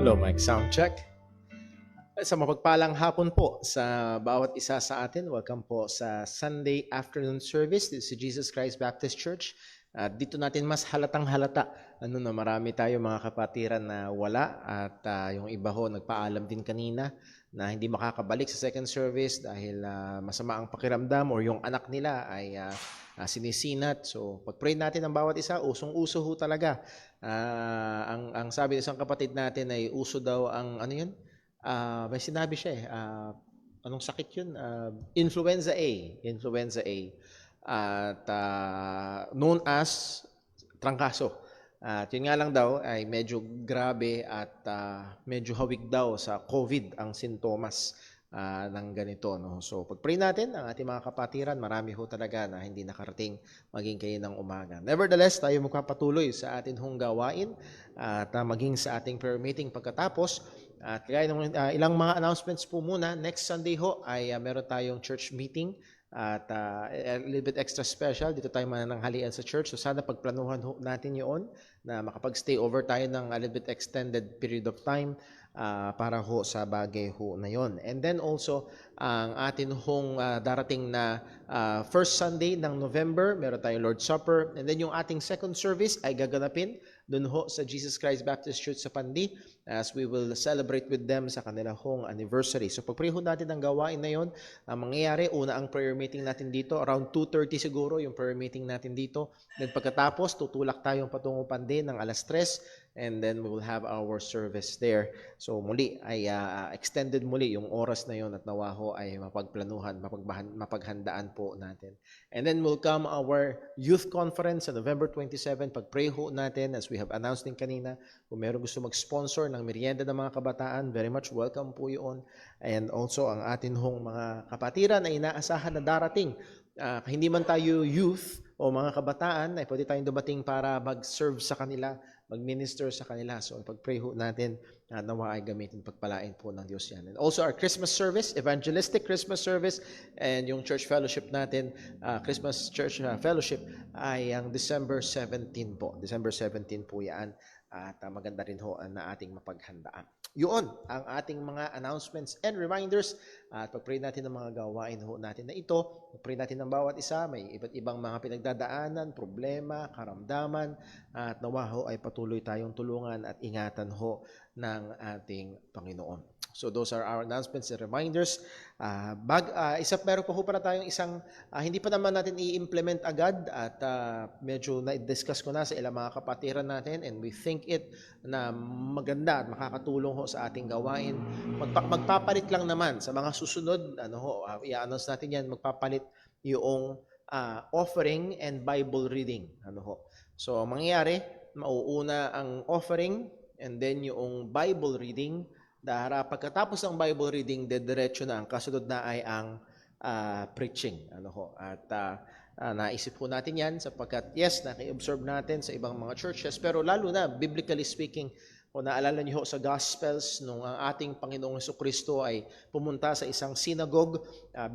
Hello, mic sound check. Sa mapagpalang hapon po sa bawat isa sa atin. Welcome po sa Sunday afternoon service dito sa Jesus Christ Baptist Church. Dito natin mas halatang halata na marami tayo mga kapatiran na wala at yung iba ho nagpaalam din kanina na hindi makakabalik sa second service dahil masama ang pakiramdam or yung anak nila ay sinisinat. So pag-pray natin ang bawat isa, usong-uso ho talaga. Ang sabi ng isang kapatid natin ay uso daw ang ano yun? May sinabi siya anong sakit yun? Influenza A. Influenza A. At known as trangkaso. At yun nga lang daw ay medyo grabe at medyo hawig daw sa COVID ang sintomas ng ganito. No? So pag-pray natin ang ating mga kapatiran, marami ho talaga na hindi nakarating maging kayo ng umaga. Nevertheless, tayo magpapatuloy sa atin hong gawain at maging sa ating prayer meeting pagkatapos. At kaya ng ilang mga announcements po muna, next Sunday ho ay meron tayong church meeting at a little bit extra special. Dito tayo manananghalian sa church. So sana pagplanuhan ho natin yun na makapag-stay over tayo ng a little bit extended period of time para ho sa bagay ho na yon. And then also, ang atin hong darating na first Sunday ng November, meron tayong Lord's Supper. And then yung ating second service ay gaganapin dun ho sa Jesus Christ Baptist Church sa Pandi as we will celebrate with them sa kanila hong anniversary. So pag-pray ho natin ang gawain na yon, ang mangyayari, una ang prayer meeting natin dito, around 2:30 siguro yung prayer meeting natin dito. Then pagkatapos, tutulak tayong patungo Pandi ng alas 3 and then we will have our service there. So muli ay extended muli yung oras na yon at nawa ho ay mapagplanuhan, mapaghandaan po natin. And then will come our youth conference sa November 27. Pag-pray ho natin as we have announced din kanina, kung meron gusto mag-sponsor ng merienda ng mga kabataan, very much welcome po yun. And also ang atin hong mga kapatiran na inaasahan na darating. Hindi man tayo youth o mga kabataan, ay pwede tayong dumating para mag-serve sa kanila, mag-minister sa kanila. So pag-pray ho natin, nawa ay gamitin pagpalain po ng Diyos yan. And also our Christmas service, evangelistic Christmas service, and yung church fellowship natin, Christmas church fellowship, ay ang December 17 po. December 17 po yan. At maganda rin ho na ating mapaghandaan. Yun ang ating mga announcements and reminders. At pag-pray natin ng mga gawain ho natin na ito. Pag-pray natin ng bawat isa. May iba't ibang mga pinagdadaanan, problema, karamdaman. At nawa ho ay patuloy tayong tulungan at ingatan ho ng ating Panginoon. So those are our announcements and reminders. Meron pa ho pala tayong isang, hindi pa naman natin i-implement agad at medyo na-discuss ko na sa ilang mga kapatiran natin and we think it na maganda at makakatulong ho sa ating gawain. Magpapalit lang naman sa mga susunod, i-announce natin yan, magpapalit yung offering and Bible reading. So mangyayari, mauuna ang offering and then yung Bible reading. Pagkatapos ng Bible reading, diretso na ang kasunod na ay ang preaching. At naisip po natin yan sapagkat yes, naki-observe natin sa ibang mga churches, pero lalo na, biblically speaking, kung naalala niyo sa Gospels, nung ang ating Panginoong Jesucristo ay pumunta sa isang synagogue,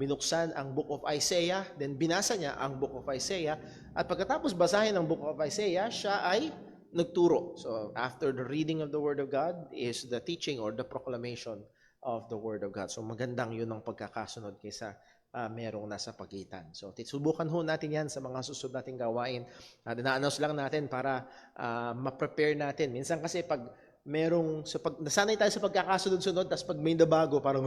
binuksan ang Book of Isaiah, then binasa niya ang Book of Isaiah, at pagkatapos basahin ang Book of Isaiah, siya ay nagturo. So after the reading of the Word of God is the teaching or the proclamation of the Word of God. So magandang yun ang pagkakasunod kaysa merong nasa pagitan. So subukan ho natin yan sa mga susunod nating gawain. Na-announce lang natin para ma-prepare natin. Minsan kasi pag nasanay tayo sa pagkakasunod-sunod, tapos pag may nabago, parang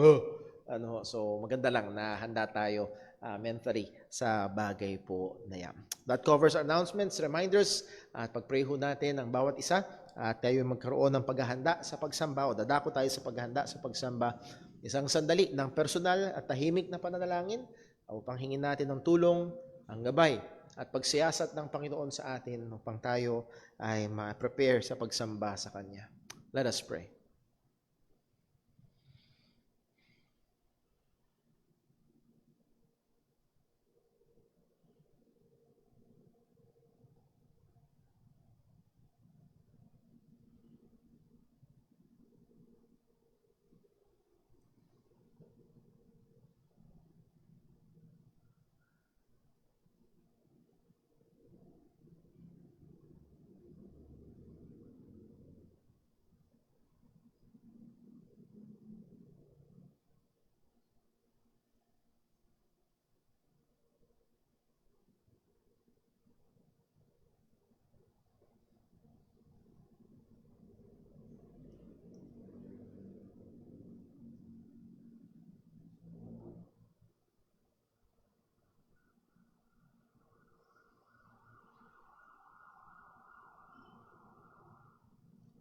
so maganda lang na handa tayo mentally sa bagay po na yan. That covers our announcements, reminders, at pag-pray ho natin ang bawat isa at tayo magkaroon ng paghahanda sa pagsamba o dadako tayo sa paghahanda sa pagsamba. Isang sandali ng personal at tahimik na pananalangin upang hingin natin ng tulong, ang gabay at pagsiyasat ng Panginoon sa atin upang tayo ay ma-prepare sa pagsamba sa Kanya. Let us pray.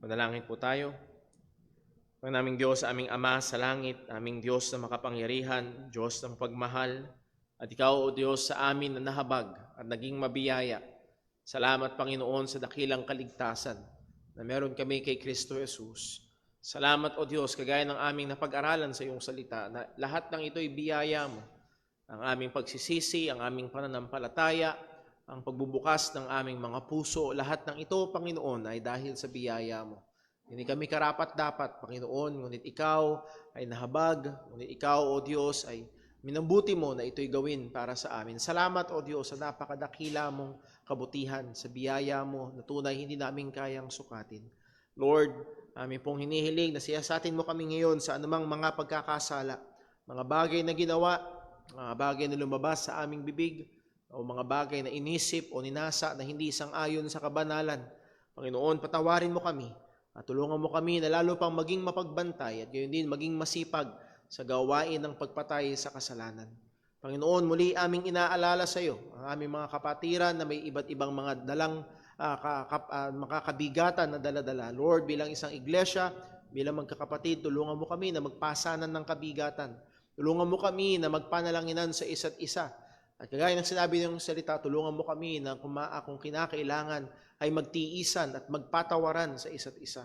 Manalangin po tayo. Ang naming Diyos, aming Ama sa langit, aming Diyos na makapangyarihan, Diyos ng pagmahal, at Ikaw, O Diyos, sa amin na nahabag at naging mabiyaya. Salamat, Panginoon, sa dakilang kaligtasan na meron kami kay Kristo Jesus. Salamat, O Diyos, kagaya ng aming napag-aralan sa iyong salita, na lahat ng ito'y biyaya mo. Ang aming pagsisisi, ang aming pananampalataya, ang pagbubukas ng aming mga puso, lahat ng ito, Panginoon, ay dahil sa biyaya mo. Hindi kami karapat-dapat, Panginoon, ngunit Ikaw ay nahabag, ngunit Ikaw, O Diyos, ay minambuti mo na ito'y gawin para sa amin. Salamat, O Diyos, sa napakadakila mong kabutihan, sa biyaya mo na tunay hindi namin kayang sukatin. Lord, amin pong hinihiling na siyasatin mo kami ngayon sa anumang mga pagkakasala, mga bagay na ginawa, mga bagay na lumabas sa aming bibig, o mga bagay na inisip o ninasa na hindi sang-ayon sa kabanalan. Panginoon, patawarin mo kami at tulungan mo kami na lalo pang maging mapagbantay at gayon din maging masipag sa gawain ng pagpatay sa kasalanan. Panginoon, muli aming inaalala sa iyo ang aming mga kapatiran na may iba't ibang mga dalang makakabigatan na daladala. Lord, bilang isang iglesia, bilang magkakapatid, tulungan mo kami na magpasanan ng kabigatan. Tulungan mo kami na magpanalanginan sa isa't isa. At kagaya ng sinabi ng salita, tulungan mo kami na kung kinakailangan ay magtiisan at magpatawaran sa isa't isa.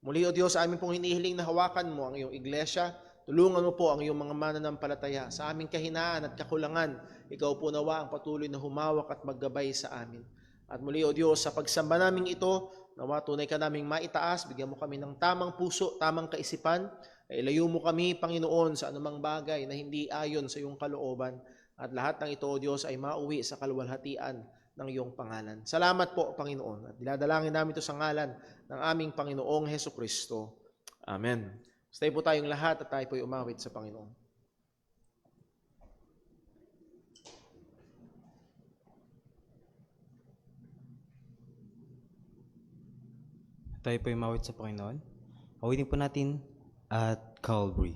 Muli, O Diyos, amin pong hinihiling na hawakan mo ang iyong iglesia. Tulungan mo po ang iyong mga mananampalataya. Sa aming kahinaan at kakulangan, ikaw po nawa ang patuloy na humawak at maggabay sa amin. At muli, O Diyos, sa pagsamba namin ito, nawa tunay ka naming maitaas, bigyan mo kami ng tamang puso, tamang kaisipan. Ilayo mo kami, Panginoon, sa anumang bagay na hindi ayon sa iyong kalooban. At lahat ng ito, O Diyos, ay mauwi sa kaluwalhatian ng iyong pangalan. Salamat po, Panginoon. At dinadalangin namin ito sa ngalan ng aming Panginoong Hesukristo. Amen. Stay po tayong lahat at tayo po'y umawit sa Panginoon. Tayo po'y umawit sa Panginoon. Awitin po natin at Calvary.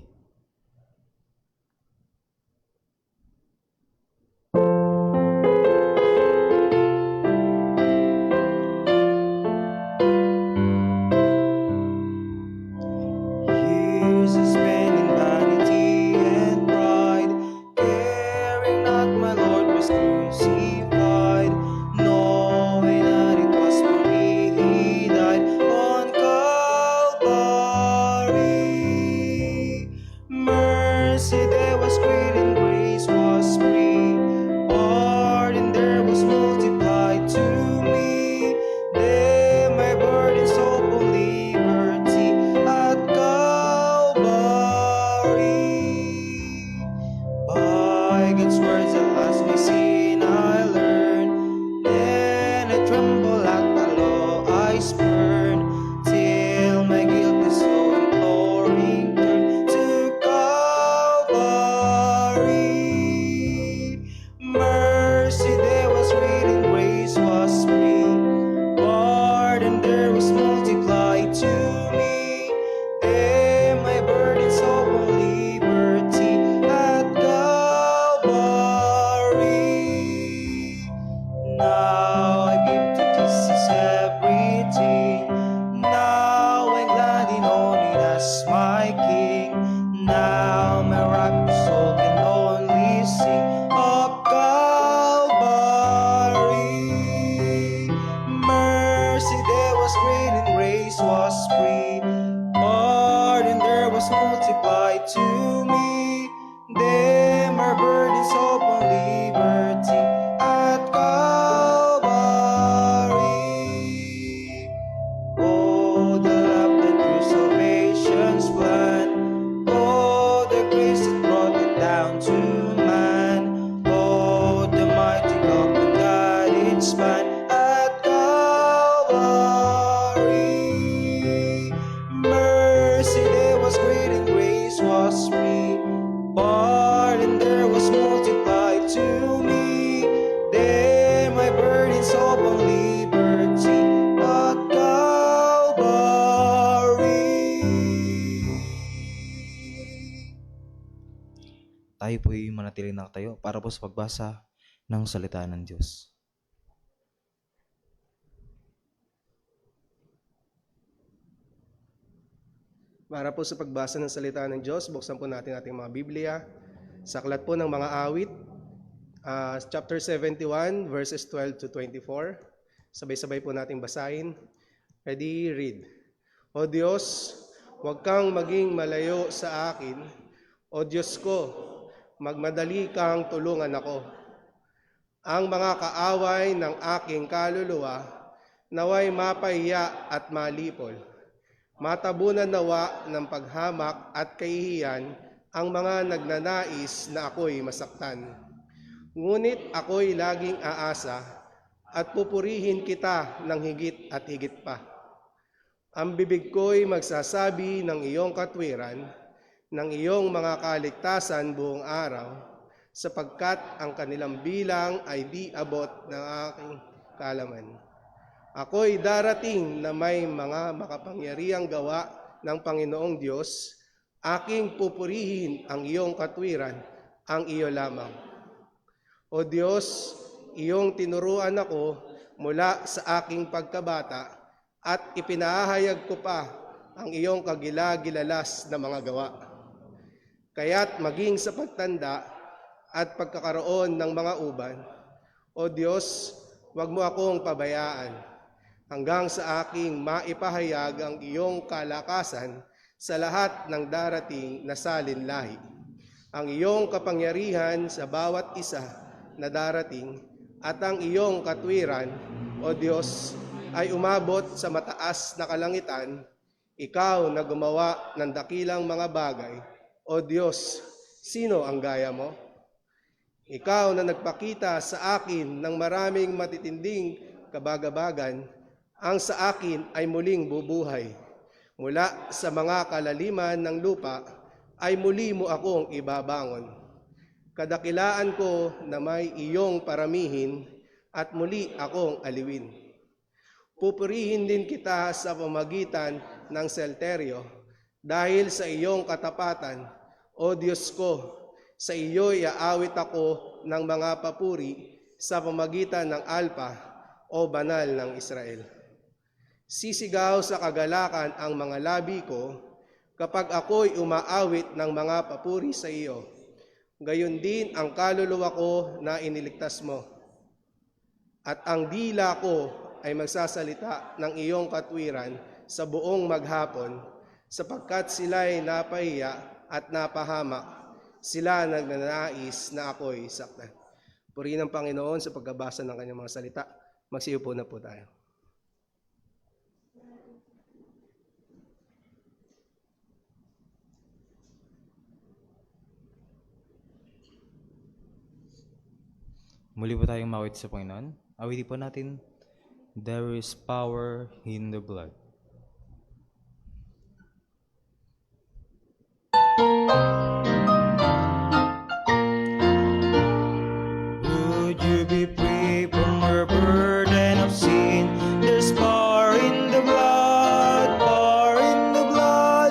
Tayo po'y manatiling nakatayo para po sa pagbasa ng salita ng Diyos. Para po sa pagbasa ng salita ng Diyos, buksan po natin ating mga Biblia. Sa aklat po ng mga awit, chapter 71, verses 12 to 24. Sabay-sabay po nating basahin. Ready, read. O Diyos, huwag kang maging malayo sa akin. O Diyos ko, magmadali kang tulungan ako. Ang mga kaaway ng aking kaluluwa, naway mapahiya at malipol. Matabunan nawa ng paghamak at kahihiyan ang mga nagnanais na ako'y masaktan. Ngunit ako'y laging aasa at pupurihin kita ng higit at higit pa. Ang bibig ko'y magsasabi ng iyong katwiran, ng iyong mga kaligtasan buong araw, sapagkat ang kanilang bilang ay di abot ng aking kaalaman. Ako'y darating na may mga makapangyarihang gawa ng Panginoong Diyos, aking pupurihin ang iyong katwiran, ang iyo lamang. O Diyos, iyong tinuruan ako mula sa aking pagkabata at ipinahayag ko pa ang iyong kagila-gilalas na mga gawa. Kaya't maging sa pagtanda at pagkakaroon ng mga uban, O Diyos, huwag mo akong pabayaan hanggang sa aking maipahayag ang iyong kalakasan sa lahat ng darating na salinlahi. Ang iyong kapangyarihan sa bawat isa na darating at ang iyong katwiran, O Diyos, ay umabot sa mataas na kalangitan. Ikaw na gumawa ng dakilang mga bagay, O Diyos, sino ang gaya mo? Ikaw na nagpakita sa akin ng maraming matitinding kabagabagan, ang sa akin ay muling bubuhay. Mula sa mga kalaliman ng lupa ay muli mo akong ibabangon. Kadakilaan ko na may iyong paramihin at muli akong aliwin. Pupurihin din kita sa pamagitan ng selteryo dahil sa iyong katapatan, O Diyos ko. Sa iyo'y aawit ako ng mga papuri sa pamagitan ng alpa, O banal ng Israel. Sisigaw sa kagalakan ang mga labi ko kapag ako'y umaawit ng mga papuri sa iyo. Gayon din ang kaluluwa ko na iniligtas mo. At ang dila ko ay magsasalita ng iyong katwiran sa buong maghapon, sapagkat sila'y napahiya at napahamak. Sila nagnanais na ako'y saktan. Purihin ang Panginoon sa pagbabasa ng kanyang mga salita. Magsiupo na po tayo. Muli po tayong mawit sa Panginoon. Awitin po natin, There is power in the blood. Would you be free from your burden of sin? There's power in the blood, power in the blood.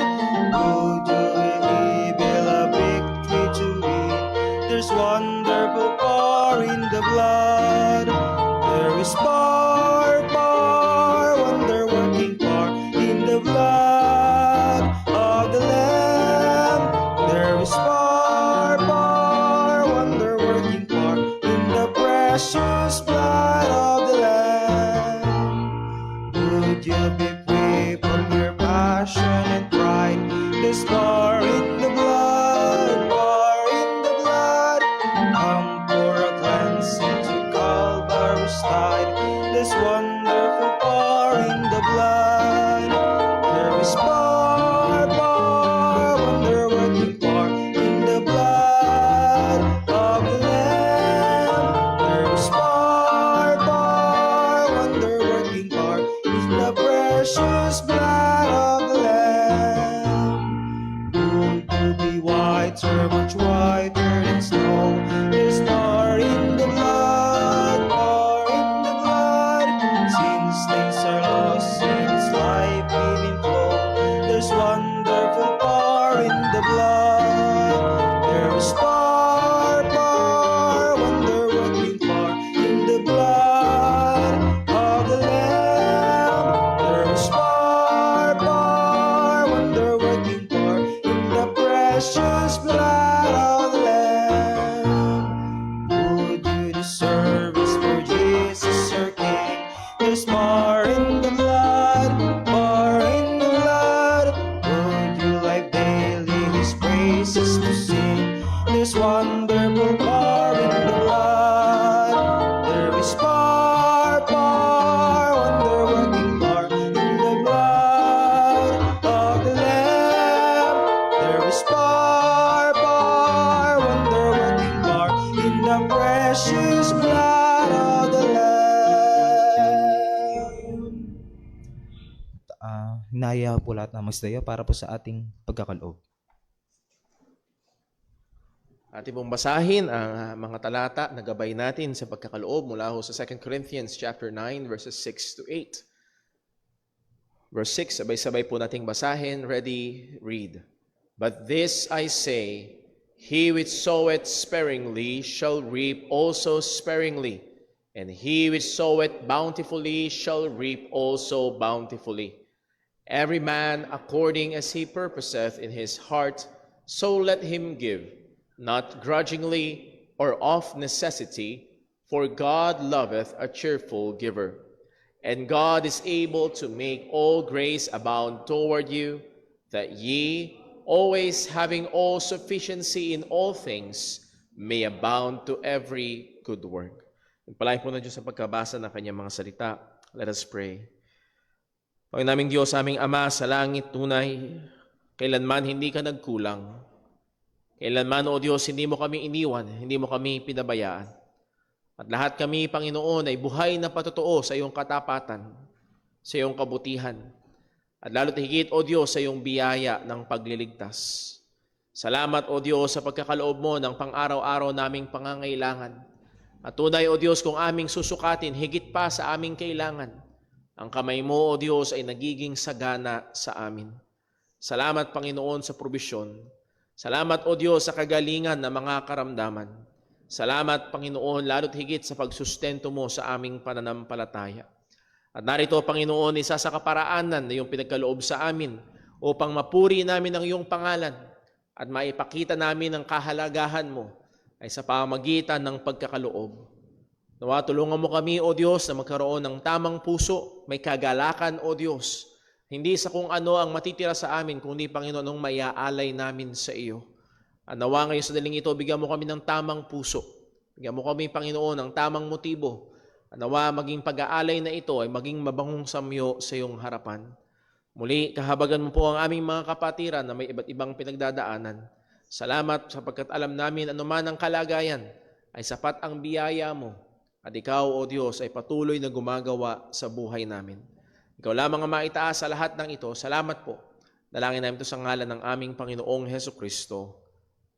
Would you believe a victory to win? There's wonderful power in the blood. There is power, power, wonder-working power in the blood of the Lamb. There is power, power, wonder-working power in the precious blood of the Lamb. Would you be free from your passion and pride? There's power in the blood, power in the blood. Come for a cleansing to Calvary's tide. There's wonderful power in the blood. There is power, power, wonder-working power in the blood of the Lamb. There is power. the precious blood of the Lamb. Hinaya po lahat na magsidaya para po sa ating pagkakaloob. Ating pong basahin ang mga talata na gabay natin sa pagkakaloob mula ho sa 2 Corinthians chapter 9 verses 6 to 8. Verse 6, sabay-sabay po nating basahin. Ready, read. But this I say, he which soweth sparingly shall reap also sparingly, and he which soweth bountifully shall reap also bountifully. Every man according as he purposeth in his heart, so let him give, not grudgingly or of necessity, for God loveth a cheerful giver. And God is able to make all grace abound toward you, that ye, always having all sufficiency in all things, may abound to every good work. Pagpalain po na Diyos sa pagkabasa ng kanyang mga salita. Let us pray. Panginoon naming Diyos, aming Ama sa langit, tunay, kailanman hindi ka nagkulang. Kailanman, O Diyos, hindi mo kami iniwan, hindi mo kami pinabayaan. At lahat kami, Panginoon, ay buhay na patotoo sa iyong katapatan, sa iyong kabutihan. At lalo't higit, O Diyos, sa iyong biyaya ng pagliligtas. Salamat, O Diyos, sa pagkakaloob mo ng pang-araw-araw naming pangangailangan. At tunay, O Diyos, kung aming susukatin, higit pa sa aming kailangan, ang kamay mo, O Diyos, ay nagiging sagana sa amin. Salamat, Panginoon, sa probisyon. Salamat, O Diyos, sa kagalingan ng mga karamdaman. Salamat, Panginoon, lalo't higit sa pagsustento mo sa aming pananampalataya. At narito, Panginoon, isa sa kaparaanan na iyong pinagkaloob sa amin upang mapuri namin ang iyong pangalan at maipakita namin ang kahalagahan mo ay sa pamagitan ng pagkakaloob. Nawa, tulungan mo kami, O Diyos, na magkaroon ng tamang puso, may kagalakan, O Diyos, hindi sa kung ano ang matitira sa amin, kundi, Panginoon, ang maiaalay namin sa iyo. At nawa ngayon sa daling ito, bigyan mo kami ng tamang puso. Bigyan mo kami, Panginoon, ng tamang motibo. At nawa maging pag-aalay na ito ay maging mabangong samyo sa iyong harapan. Muli, kahabagan mo po ang aming mga kapatiran na may iba't ibang pinagdadaanan. Salamat sapagkat alam namin anuman ang kalagayan ay sapat ang biyaya mo. At ikaw, O Diyos, ay patuloy na gumagawa sa buhay namin. Ikaw lamang ang maitaas sa lahat ng ito. Salamat po. Dalangin namin ito sa ngalan ng aming Panginoong Hesukristo.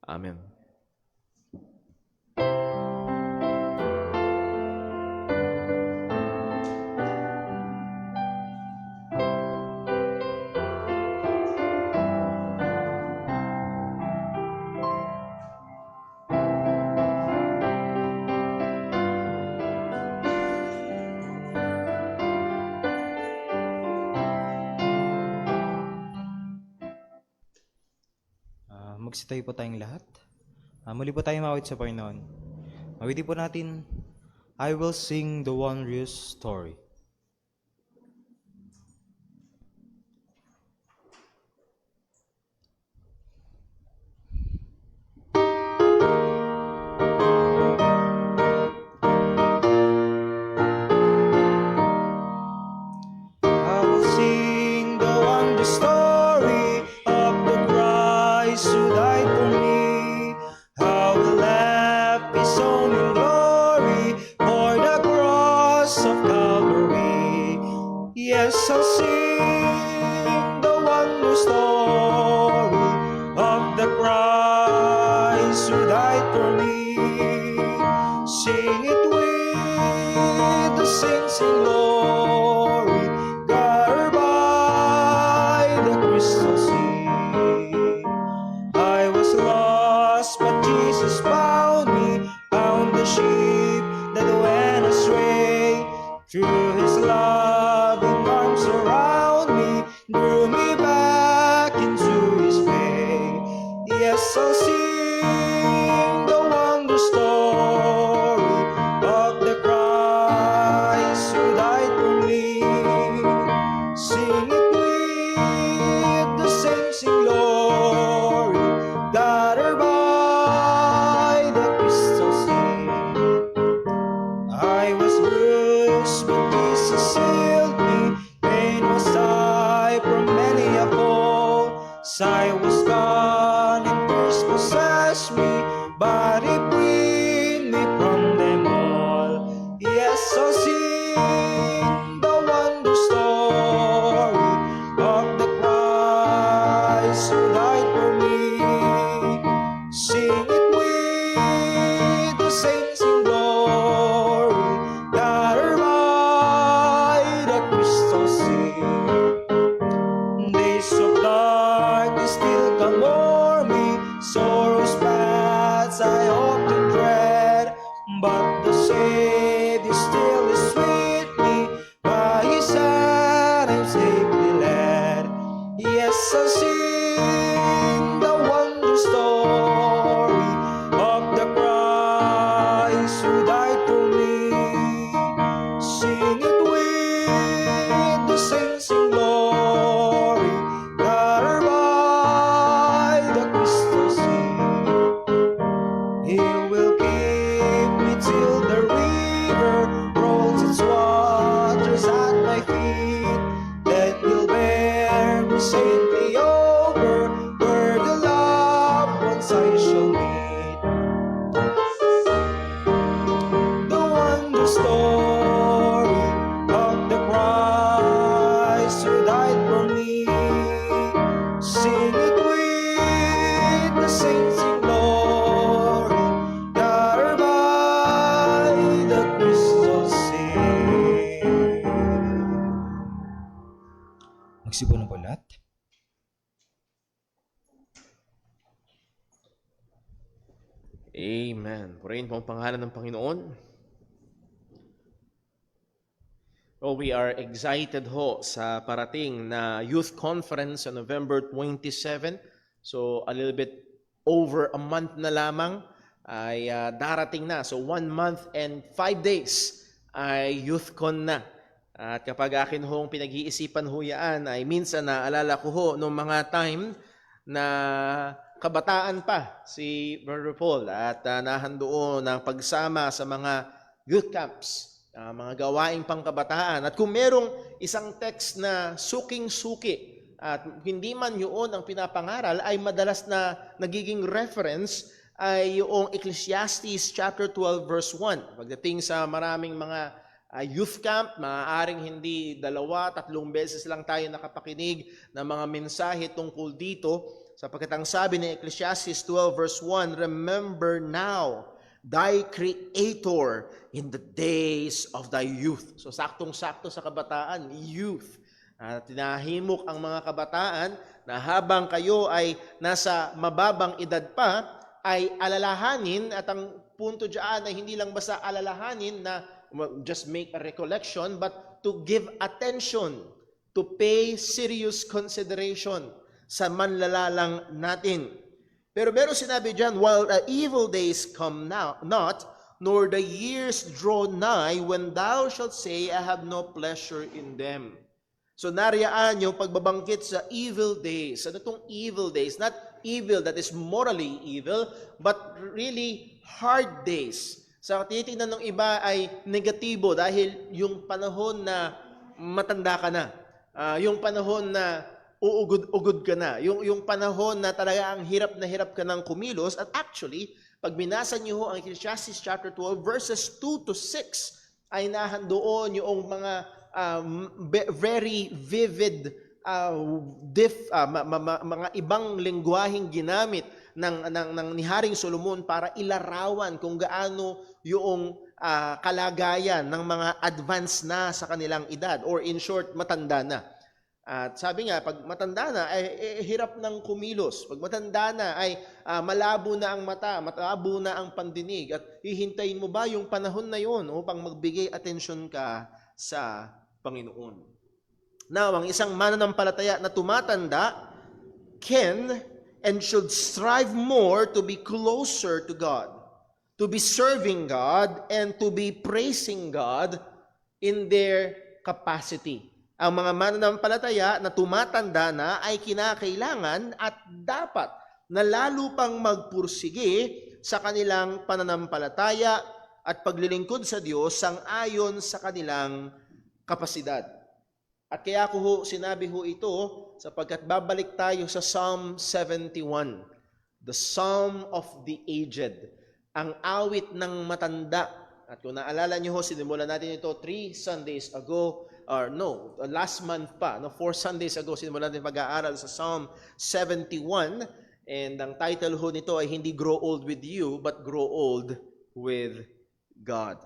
Amen. Magsitayo po tayong lahat. Muli po tayo mawit sa Panginoon. Mawitin po natin, I will sing the wondrous story. I will sing the wondrous story of the Christ who died for me. How he left his own in glory for the cross of Calvary. Yes, I'll sing the wondrous story of the Christ who died for me. Sing it with the saints in glory, gathered by the crystal sea. I was lost, but Jesus found me, found the sheep that went astray. Through his loving arms around me, drew me back into Christ who died for me. Sing it with the saints in glory, gathered by the crystal sea. He will keep me till the river rolls its waters at my feet. Then he'll bear me safely over where the loved ones I shall meet. The wonder story of the Christ who died for me. Sing it with the saints in glory, gathered by the crystal sea. Magsibo na po lahat. Amen. Purihin po ang pangalan ng Panginoon. Oh, we are excited ho sa parating na youth conference on November 27. So, a little bit over a month na lamang ay darating na. So, 1 month and 5 days ay YouthCon na. At kapag akin hong pinag-iisipan ho yan, ay minsan naalala ko ho noong mga time na kabataan pa si Brother Paul at nahandoon ng pagsama sa mga youth camps, mga gawaing pangkabataan. At kung merong isang text na suking-suki at hindi man yun ang pinapangaral, ay madalas na nagiging reference ay yung Ecclesiastes chapter 12 verse 1. Pagdating sa maraming mga youth camp, maaaring hindi 2-3 beses lang tayo nakapakinig ng mga mensahe tungkol dito, sapagkat ang sabi ni Ecclesiastes 12 verse 1, remember now thy Creator in the days of thy youth. So saktong-sakto sa kabataan, youth. Tinahimok ang mga kabataan na habang kayo ay nasa mababang edad pa, ay alalahanin, at ang punto dyan ay hindi lang basta alalahanin na just make a recollection, but to give attention, to pay serious consideration sa manlalalang natin. Pero meron sinabi dyan, while the evil days come now, not, nor the years draw nigh, when thou shalt say, I have no pleasure in them. So nariyaan yung pagbabangkit sa evil days. Ano itong evil days? Not evil that is morally evil, but really hard days. Sa tinitingnan ng iba ay negatibo dahil yung panahon na matanda ka na, yung panahon na uugod-ugod ka na, yung panahon na talaga ang hirap na hirap ka ng kumilos. At actually, pag binasa niyo ho ang Ecclesiastes chapter 12 verses 2 to 6, ay nahandoon yung mga very vivid mga ibang lengguwaheng ginamit ng ni Haring Solomon para ilarawan kung gaano yung kalagayan ng mga advanced na sa kanilang edad, or in short, matanda na. At sabi nga, pag matanda na, ay hirap ng kumilos. Pag matanda na, ay malabo na ang mata, malabo na ang pandinig. At hihintayin mo ba yung panahon na yon upang magbigay atensyon ka sa Panginoon? Now, ang isang mananampalataya na tumatanda can and should strive more to be closer to God, to be serving God, and to be praising God in their capacity. Ang mga mananampalataya na tumatanda na ay kinakailangan at dapat na lalo pang magpursige sa kanilang pananampalataya at paglilingkod sa Diyos sang-ayon sa kanilang kapasidad. At kaya ko ho sinabi ho ito sapagkat babalik tayo sa Psalm 71, the Psalm of the Aged, ang awit ng matanda. At kung naalala niyo ho, sinimulan natin ito 3 Sundays ago, or no, last month pa, 4 Sundays ago, sinimulan natin pag-aaral sa Psalm 71, and ang title ho nito ay hindi Grow Old with You, but Grow Old with God.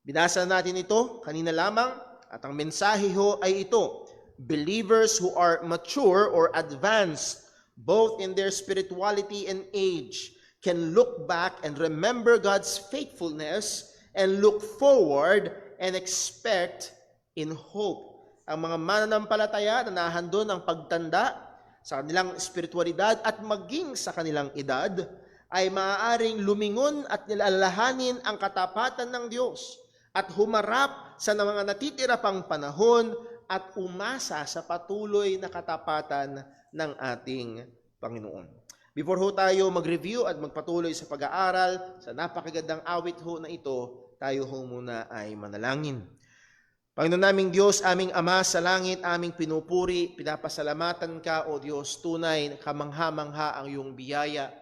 Binasa natin ito kanina lamang, at ang mensahe ho ay ito: believers who are mature or advanced, both in their spirituality and age, can look back and remember God's faithfulness and look forward and expect in hope. Ang mga mananampalataya na nahandon ang pagtanda sa kanilang spiritualidad at maging sa kanilang edad ay maaaring lumingon at nilalahanin ang katapatan ng Diyos at humarap sa mga natitira pang panahon at umasa sa patuloy na katapatan ng ating Panginoon. Before ho tayo mag-review at magpatuloy sa pag-aaral sa napakagandang awit ho na ito, tayo ho muna ay manalangin. Panginoon naming Diyos, aming Ama sa langit, aming pinupuri, pinapasalamatan ka, O Diyos, tunay, kamangha-mangha ang iyong biyaya.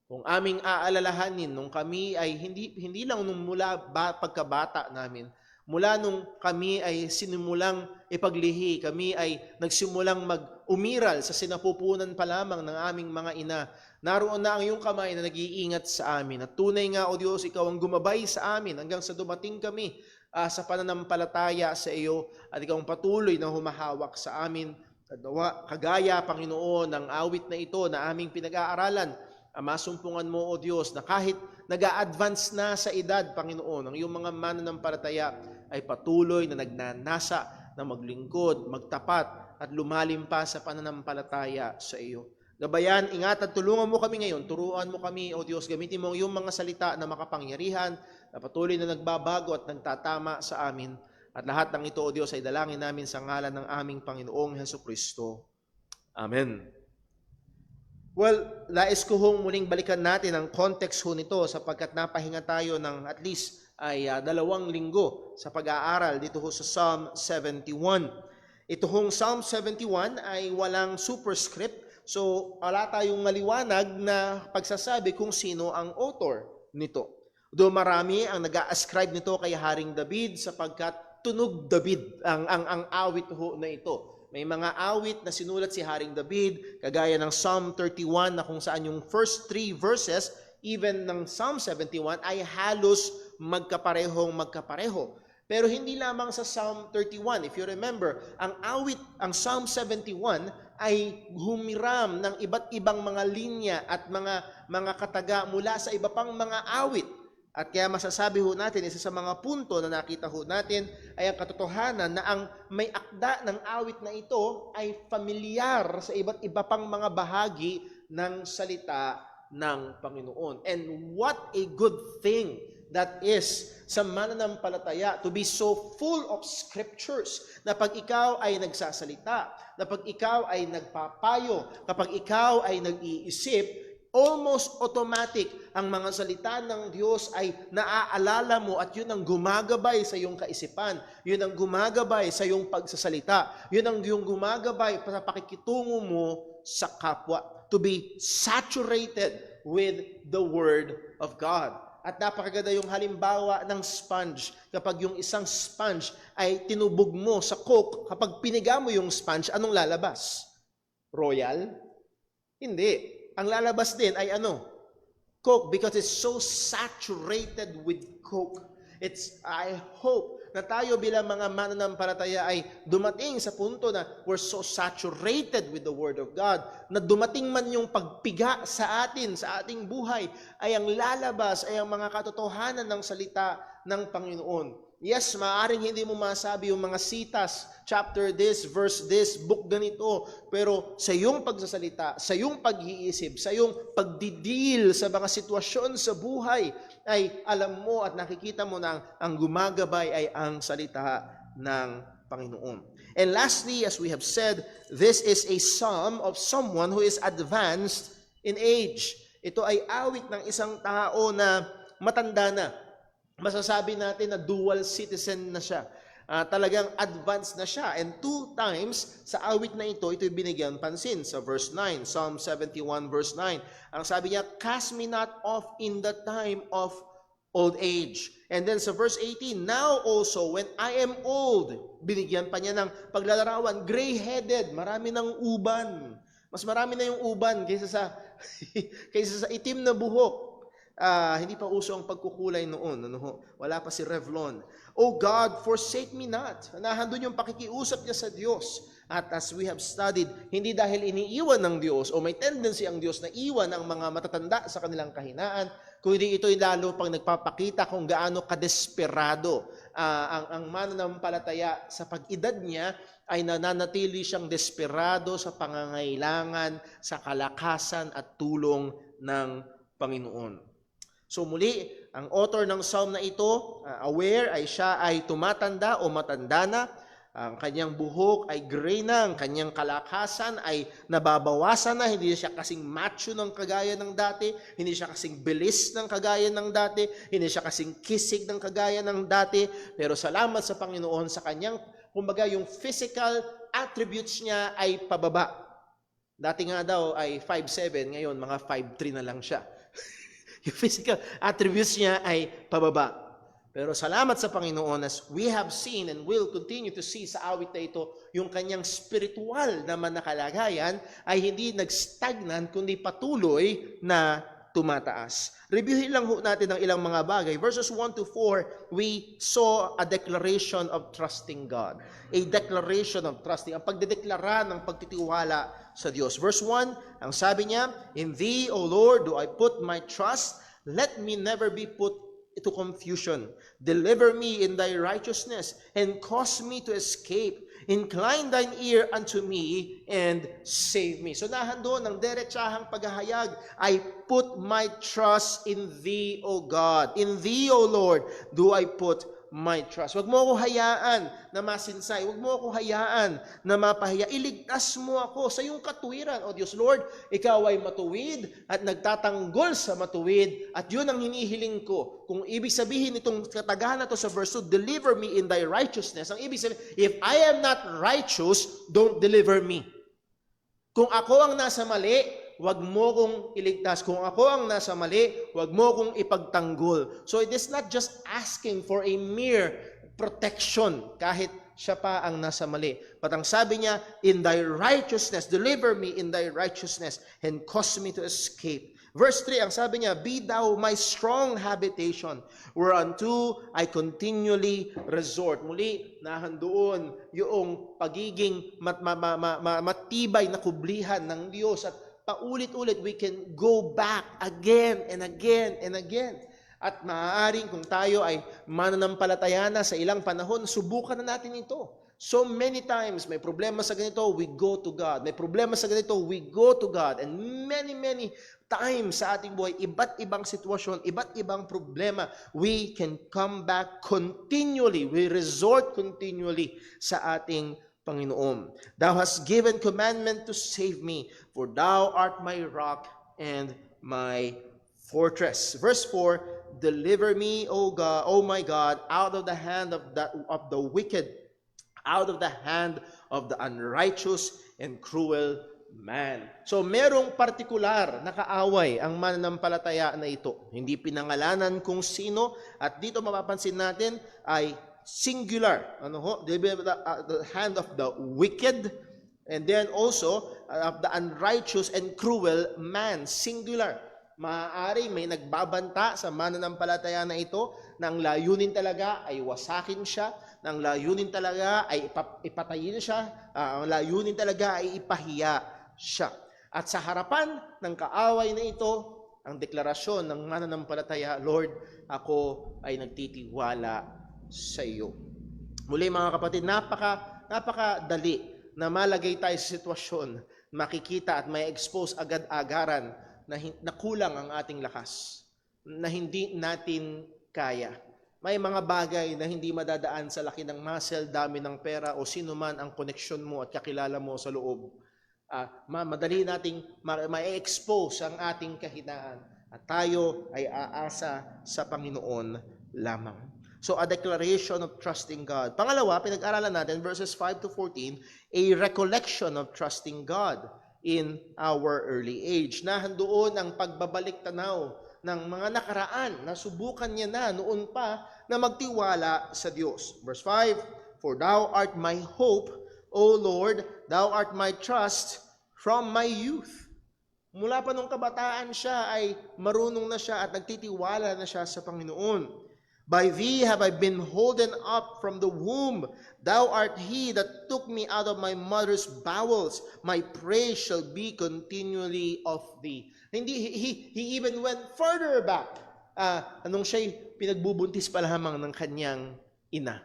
Kung aming aalalahanin, nung kami ay hindi lang nung mula pagkabata namin, mula nung kami ay sinimulang ipaglihi, kami ay nagsimulang mag-umiral sa sinapupunan pa lamang ng aming mga ina, naroon na ang iyong kamay na nag-iingat sa amin. At tunay nga, O Diyos, ikaw ang gumabay sa amin hanggang sa dumating kami sa pananampalataya sa iyo at ikaw ang patuloy na humahawak sa amin. Kagaya, Panginoon, ng awit na ito na aming pinag-aaralan, masumpungan mo, O Diyos, na kahit nag-a-advance na sa edad, Panginoon, ang iyong mga mananampalataya ay patuloy na nagnanasa na maglingkod, magtapat at lumalim pa sa pananampalataya sa iyo. Gabayan, ingat at tulungan mo kami ngayon. Turuan mo kami, O Diyos, gamitin mo yung mga salita na makapangyarihan, na patuloy na nagbabago at nagtatama sa amin. At lahat ng ito, O Diyos, ay dalangin namin sa ngalan ng aming Panginoong Hesukristo. Amen. Well, nais ko hong muling balikan natin ang context ho nito sapagkat napahinga tayo ng at least ay 2 linggo sa pag-aaral dito ho sa Psalm 71. Ito hong Psalm 71 ay walang superscript. So, wala tayong maliwanag na pagsasabi kung sino ang author nito. Though marami ang nag-ascribe nito kay Haring David sapagkat tunog David ang awit ho na ito. May mga awit na sinulat si Haring David, kagaya ng Psalm 31 na kung saan yung first 3 verses, even ng Psalm 71, ay halos magkapareho. Pero hindi lamang sa Psalm 31. If you remember, ang Psalm 71 ay humiram ng iba't ibang mga linya at mga kataga mula sa iba pang mga awit. At kaya masasabi ho natin, isa sa mga punto na nakita ho natin ay ang katotohanan na ang may akda ng awit na ito ay familiar sa iba't iba pang mga bahagi ng salita ng Panginoon. And what a good thing that is sa mananampalataya to be so full of scriptures na pag ikaw ay nagsasalita, na pag ikaw ay nagpapayo, kapag ikaw ay nag-iisip, almost automatic ang mga salita ng Diyos ay naaalala mo at yun ang gumagabay sa iyong kaisipan. Yun ang gumagabay sa iyong pagsasalita. Yun ang gumagabay sa pakikitungo mo sa kapwa. To be saturated with the Word of God. At napakaganda yung halimbawa ng sponge. Kapag yung isang sponge ay tinubog mo sa Coke, kapag piniga mo yung sponge, anong lalabas? Royal? Hindi. Ang lalabas din ay ano? Coke, because it's so saturated with Coke. I hope na tayo bilang mga mananampalataya ay dumating sa punto na we're so saturated with the Word of God, na dumating man yung pagpiga sa atin, sa ating buhay, ay ang lalabas ay ang mga katotohanan ng salita ng Panginoon. Yes, maaaring hindi mo masabi yung mga sitas, chapter this, verse this, book ganito, pero sa iyong pagsasalita, sa iyong pag-iisip, sa iyong pagdidil sa mga sitwasyon sa buhay, ay alam mo at nakikita mo na ang gumagabay ay ang salita ng Panginoon. And lastly, as we have said, this is a psalm of someone who is advanced in age. Ito ay awit ng isang tao na matanda na. Masasabi natin na dual citizen na siya. Talagang advanced na siya. And 2 times sa awit na ito binigyan pansin sa verse 9, Psalm 71 verse 9. Ang sabi niya, cast me not off in the time of old age. And then sa verse 18, now also when I am old, binigyan pa niya ng paglalarawan, gray-headed, marami ng uban. Mas marami na yung uban kaysa sa itim na buhok. Hindi pa uso ang pagkukulay noon. Wala pa si Revlon. Oh God, forsake me not. Nahandun yung pakikiusap niya sa Diyos. At as we have studied, hindi dahil iniiwan ng Diyos o may tendency ang Diyos na iwan ang mga matatanda sa kanilang kahinaan, kundi ito'y lalo pang nagpapakita kung gaano kadesperado ang mananampalataya sa pag-edad niya ay nananatili siyang desperado sa pangangailangan, sa kalakasan at tulong ng Panginoon. So muli, ang author ng psalm na ito, aware ay siya ay tumatanda o matanda na, ang kanyang buhok ay gray na, ang kanyang kalakasan ay nababawasan na, hindi siya kasing macho ng kagaya ng dati, hindi siya kasing bilis ng kagaya ng dati, hindi siya kasing kisig ng kagaya ng dati, pero salamat sa Panginoon sa kanyang, kumbaga yung physical attributes niya ay pababa. Dati nga daw ay 5'7", ngayon mga 5'3" na lang siya. Yung physical attributes niya ay pababa. Pero salamat sa Panginoon, as we have seen and will continue to see sa awit na ito, yung kanyang spiritual naman na kalagayan ay hindi nag-stagnant, kundi patuloy na tumataas. Reviewin lang ho natin ang ilang mga bagay. Verses 1 to 4, we saw a declaration of trusting God. A declaration of trusting. Ang pagdedeklara ng pagtitiwala sa Diyos. Verse 1, ang sabi niya, "In Thee, O Lord, do I put my trust. Let me never be put to confusion. Deliver me in Thy righteousness, and cause me to escape. Incline Thine ear unto me, and save me." So nahandoon ang diretsahang paghahayag, "I put my trust in Thee, O God. In Thee, O Lord, do I put my trust." Huwag mo ako hayaan na masinsay. Huwag mo ako hayaan na mapahiya. Iligtas mo ako sa iyong katuwiran. O Diyos, Lord, Ikaw ay matuwid at nagtatanggol sa matuwid. At yun ang hinihiling ko. Kung ibig sabihin itong katagahan na to sa verse 2, "Deliver me in Thy righteousness." Ang ibig sabihin, if I am not righteous, don't deliver me. Kung ako ang nasa mali, wag mo kong iligtas. Kung ako ang nasa mali, wag mo kong ipagtanggol. So it is not just asking for a mere protection kahit siya pa ang nasa mali. But ang sabi niya, "In Thy righteousness, deliver me in Thy righteousness, and cause me to escape." Verse 3, ang sabi niya, "Be Thou my strong habitation, whereunto I continually resort." Muli, nahandoon yung pagiging matibay na kublihan ng Diyos at paulit-ulit, we can go back again and again and again. At maaaring kung tayo ay mananampalataya na sa ilang panahon, subukan na natin ito. So many times, may problema sa ganito, we go to God. May problema sa ganito, we go to God. And many times sa ating buhay, iba't ibang sitwasyon, iba't ibang problema, we can come back continually. We resort continually sa ating Panginoon. "Thou hast given commandment to save me, for Thou art my rock and my fortress." Verse 4, "Deliver me, O God, O my God, out of the hand of the wicked, out of the hand of the unrighteous and cruel man." So merong partikular na kaaway ang mananampalataya na ito. Hindi pinangalanan kung sino, at dito mapapansin natin ay singular, the hand of the wicked, and then also of the unrighteous and cruel man, singular. Maaari may nagbabanta sa mananampalataya na ito, na ang layunin talaga ay wasakin siya, na ang layunin talaga ay ipatayin siya, ang layunin talaga ay ipahiya siya. At sa harapan ng kaaway na ito, ang deklarasyon ng mananampalataya, "Lord, ako ay nagtitiwala sa iyo." Muli mga kapatid, napakadali na malagay tayo sa sitwasyon, makikita at may expose agad-agaran na kulang ang ating lakas, na hindi natin kaya. May mga bagay na hindi madadaan sa laki ng muscle, dami ng pera, o sino man ang koneksyon mo at kakilala mo sa loob. Madali nating ma-expose ang ating kahinaan, at tayo ay aasa sa Panginoon lamang. So, a declaration of trusting God. Pangalawa, pinag-aralan natin, verses 5 to 14, a recollection of trusting God in our early age. Nahandoon ang pagbabalik tanaw ng mga nakaraan na subukan niya na noon pa na magtiwala sa Diyos. Verse 5, "For Thou art my hope, O Lord, Thou art my trust from my youth." Mula pa nung kabataan siya ay marunong na siya at nagtitiwala na siya sa Panginoon. "By Thee have I been holden up from the womb. Thou art He that took me out of my mother's bowels. My praise shall be continually of Thee." He even went further back. Anong siya'y pinagbubuntis pa lamang ng kanyang ina.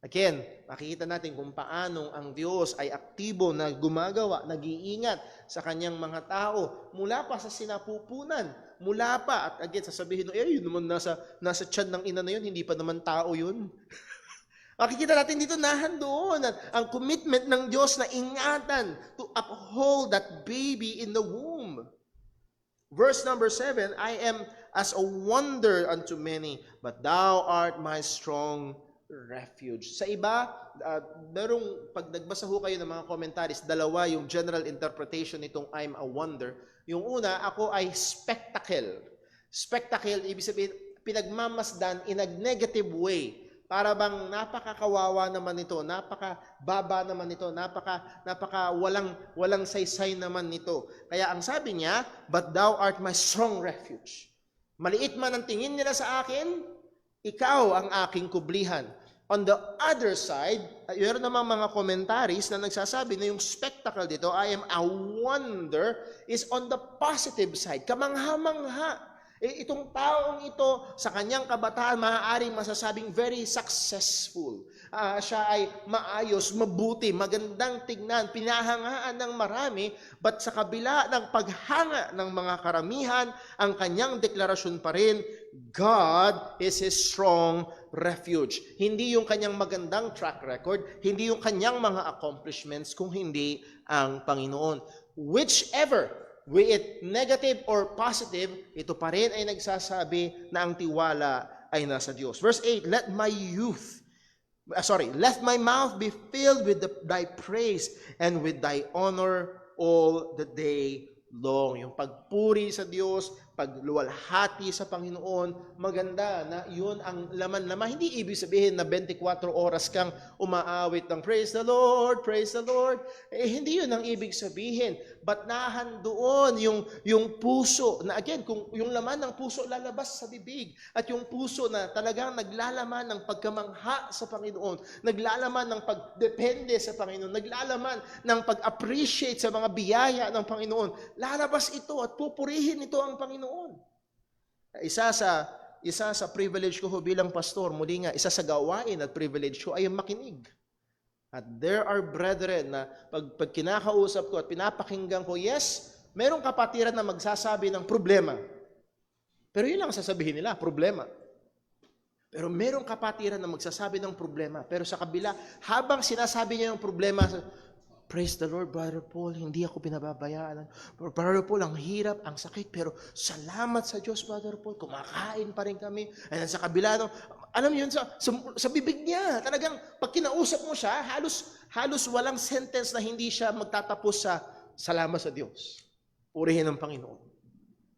Again, makikita natin kung paano ang Diyos ay aktibo na gumagawa, nag-iingat sa kanyang mga tao mula pa sa sinapupunan, mula pa, at again, sasabihin, yun naman nasa tiyan ng ina na yun, hindi pa naman tao yun. Makikita natin dito doon ang commitment ng Diyos na ingatan to uphold that baby in the womb. Verse number 7, I am as a wonder unto many, but thou art my strong refuge. Sa iba, pag nagbasa ho kayo ng mga commentaries, dalawa yung general interpretation nitong I'm a wonder. Yung una, ako ay spectacle. Spectacle, ibig sabihin, pinagmamasdan in a negative way. Para bang napakakawawa naman nito, napakababa naman nito, napaka walang saysay naman nito. Kaya ang sabi niya, but thou art my strong refuge. Maliit man ang tingin nila sa akin, ikaw ang aking kublihan. On the other side, mayroon namang mga commentaries na nagsasabi na yung spectacle dito, I am a wonder, is on the positive side. Kamangha-mangha. Itong taong ito, sa kanyang kabataan, maaaring masasabing very successful. Siya ay maayos, mabuti, magandang tignan, pinahangaan ng marami, but sa kabila ng paghanga ng mga karamihan, ang kanyang deklarasyon pa rin, God is His strong refuge. Hindi yung kanyang magandang track record, hindi yung kanyang mga accomplishments, kung hindi ang Panginoon. Whichever, be it negative or positive, ito pa rin ay nagsasabi na ang tiwala ay nasa Diyos. Verse 8, let my mouth be filled with thy praise and with thy honor all the day long. Yung pagpuri sa Diyos, pagluwalhati sa Panginoon, maganda na yun ang laman-laman. Hindi ibig sabihin na 24 oras kang umaawit ng praise the Lord, praise the Lord. Hindi yun ang ibig sabihin. But nahandoon yung puso, na again, kung yung laman ng puso lalabas sa bibig, at yung puso na talagang naglalaman ng pagkamangha sa Panginoon, naglalaman ng pagdepende sa Panginoon, naglalaman ng pag-appreciate sa mga biyaya ng Panginoon, lalabas ito at pupurihin ito ang Panginoon. Isa sa privilege ko bilang pastor, muli nga, isa sa gawain at privilege ko ay makinig. At there are brethren na pag kinakausap ko at pinapakinggan ko, yes, merong kapatiran na magsasabi ng problema. Pero yun lang sasabihin nila, problema. Pero merong kapatiran na magsasabi ng problema. Pero sa kabila, habang sinasabi niya yung problema, praise the Lord, Brother Paul, hindi ako pinababayaan. Brother Paul, ang hirap, ang sakit, pero salamat sa Diyos, Brother Paul, kumakain pa rin kami. And sa kabila, alam niyo yun, sa bibig niya, talagang pag kinausap mo siya, halos walang sentence na hindi siya magtatapos sa salamat sa Diyos. Purihin ng Panginoon.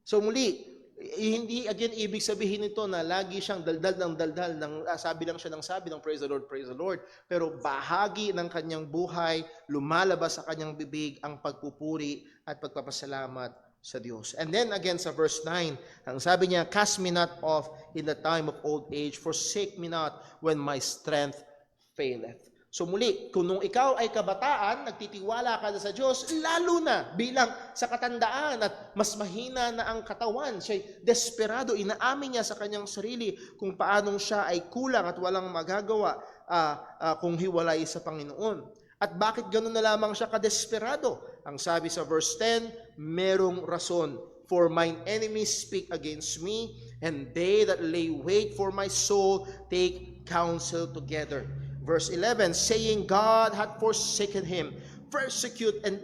So muli, hindi again ibig sabihin nito na lagi siyang daldal ng sabi lang siya ng sabi ng praise the Lord, pero bahagi ng kanyang buhay, lumalabas sa kanyang bibig ang pagpupuri at pagpapasalamat sa Diyos. And then again sa verse 9, ang sabi niya, cast me not off in the time of old age, forsake me not when my strength faileth. So muli, kung nung ikaw ay kabataan, nagtitiwala ka sa Diyos, lalo na bilang sa katandaan at mas mahina na ang katawan, siya'y desperado, inaamin niya sa kanyang sarili kung paanong siya ay kulang at walang magagawa kung hiwalay sa Panginoon. At bakit gano'n na lamang siya kadesperado? Ang sabi sa verse 10, merong rason. For mine enemies speak against me, and they that lay wait for my soul take counsel together. Verse 11, saying, God hath forsaken him, persecute and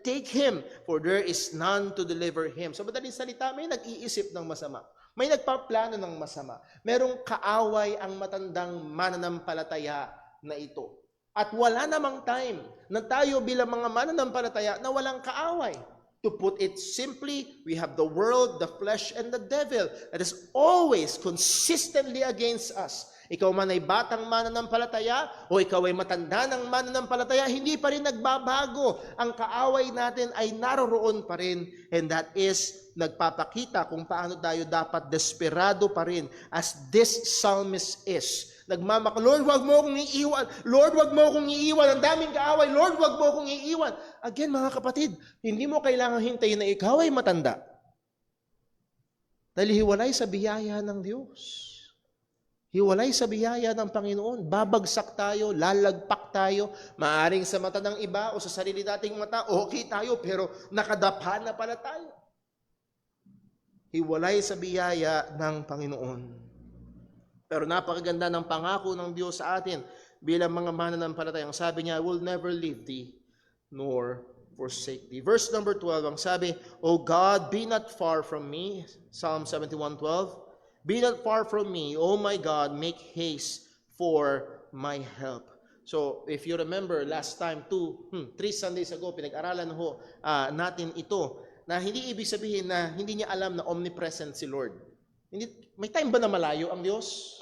take him, for there is none to deliver him. So madaling salita, may nag-iisip ng masama. May nagpaplano ng masama. Merong kaaway ang matandang mananampalataya na ito. At wala namang time na tayo bilang mga mananampalataya na walang kaaway. To put it simply, we have the world, the flesh, and the devil that is always consistently against us. Ikaw man ay batang mananampalataya o ikaw ay matanda ng mananampalataya, hindi pa rin nagbabago. Ang kaaway natin ay naroroon pa rin, and that is nagpapakita kung paano tayo dapat desperado pa rin as this psalmist is. Nagmamaka, Lord, wag mo akong iiwan. Lord, wag mo akong iiwan. Ang daming kaaway. Lord, wag mo akong iiwan. Again, mga kapatid, hindi mo kailangan hintayin na ikaw ay matanda. Dahil hiwalay sa biyaya ng Diyos. Hiwalay sa biyaya ng Panginoon. Babagsak tayo, lalagpak tayo, maaring sa mata ng iba o sa sarili nating mata, okay tayo, pero nakadapa na pala tayo. Hiwalay sa biyaya ng Panginoon. Pero napakaganda ng pangako ng Diyos sa atin bilang mga mananampalataya. Ang sabi niya, I will never leave thee nor forsake thee. Verse number 12, ang sabi, O God, be not far from me. Psalm 71:12. Be not far from me, O my God, make haste for my help. So, if you remember, last time, 3 Sundays ago, pinag-aralan natin ito, na hindi ibig sabihin na hindi niya alam na omnipresent si Lord. May time ba na malayo ang Diyos?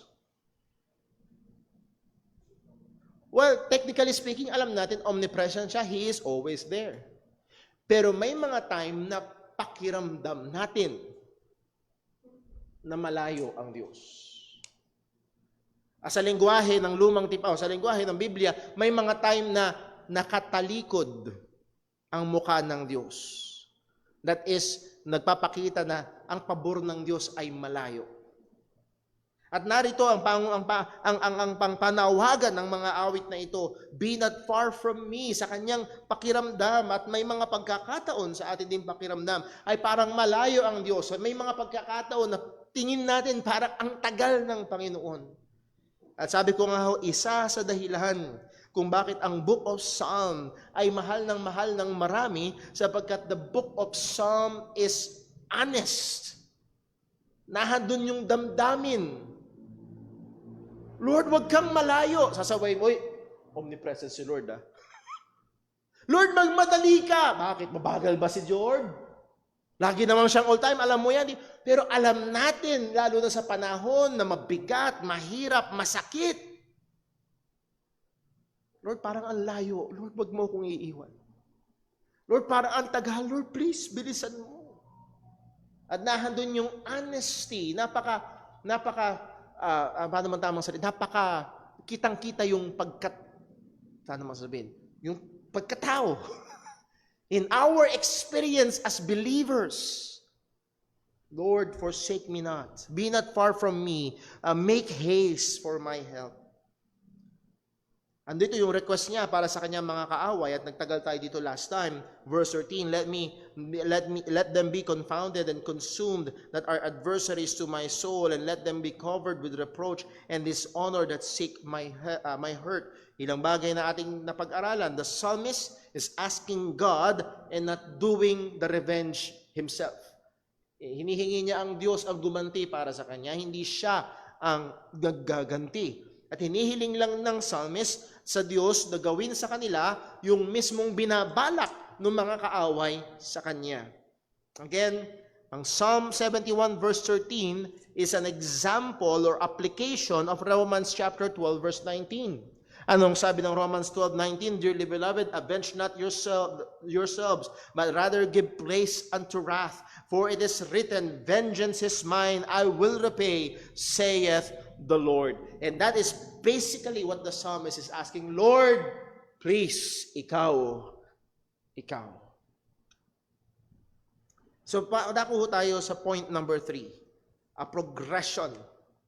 Well, technically speaking, alam natin omnipresent siya. He is always there. Pero may mga time na pakiramdam natin na malayo ang Diyos. Sa lengguwahe ng lumang tipaw, sa lengguwahe ng Biblia, may mga time na nakatalikod ang mukha ng Diyos. That is, nagpapakita na ang pabor ng Diyos ay malayo. At narito ang panawagan ng mga awit na ito, be not far from me, sa kanyang pakiramdam. At may mga pagkakataon sa atin din pakiramdam ay parang malayo ang Diyos. May mga pagkakataon na tingin natin parang ang tagal ng Panginoon. At sabi ko nga isa sa dahilan kung bakit ang Book of Psalm ay mahal ng marami, sapagkat the Book of Psalm is honest. Nahadun yung damdamin. Lord, wag kang malayo. Sasabay mo, omnipresent si Lord, ah. Lord, magmadali ka. Bakit? Mabagal ba si Lord? Lagi naman siyang all time, alam mo yan. Pero alam natin, lalo na sa panahon na mabigat, mahirap, masakit. Lord, parang ang layo. Lord, wag mo akong iiwan. Lord, parang ang tagal. Lord, please, bilisan mo. At nahandun yung honesty. Paano man tamang salita? Kitang-kita yung paano masabihin? Yung pagkatao. In our experience as believers, Lord, forsake me not. Be not far from me. Make haste for my help. Andito yung request niya para sa kanyang mga kaaway, at nagtagal tayo dito last time. Verse 13, let them be confounded and consumed that are adversaries to my soul, and let them be covered with reproach and dishonor that seek my hurt. Ilang bagay na ating napag-aralan. The psalmist is asking God and not doing the revenge himself. Hinihingi niya ang Diyos ang gumanti para sa kanya, hindi siya ang gagaganti. At hinihiling lang ng psalmist sa Diyos na gawin sa kanila yung mismong binabalak ng mga kaaway sa kanya. Again, ang Psalm 71 verse 13 is an example or application of Romans chapter 12 verse 19. Anong sabi ng Romans 12:19? Dearly beloved, avenge not yourselves, but rather give place unto wrath. For it is written, vengeance is mine, I will repay, saith the Lord. And that is basically what the psalmist is asking. Lord, please, ikaw. So, dako tayo sa point number 3. A progression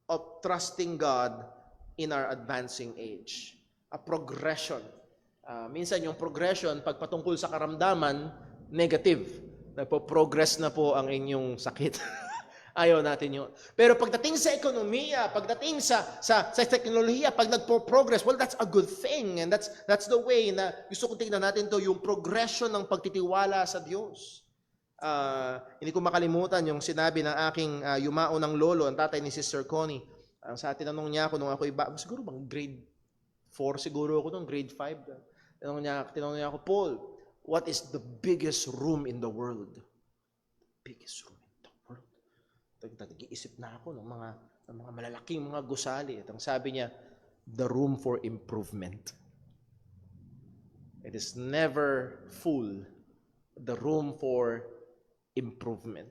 of trusting God in our advancing age. A progression. Minsan yung progression, pag patungkol sa karamdaman, negative. Nagpo-progress na po ang inyong sakit. Ayaw natin yun. Pero pagdating sa ekonomiya, pagdating sa teknolohiya, pag nagpo-progress, well, that's a good thing. And that's the way na gusto kong tingnan natin to, yung progression ng pagtitiwala sa Diyos. Hindi ko makalimutan yung sinabi ng aking yumao ng lolo, ang tatay ni Sister Connie. Sa tinanong niya ako nung ako'y siguro bang grade 4 siguro ako nung grade 5. Tinanong niya ako, Paul, what is the biggest room in the world? Biggest room in the world. Nag-iisip na ako ng mga malalaking mga gusali. At ang sabi niya, the room for improvement. It is never full. The room for improvement.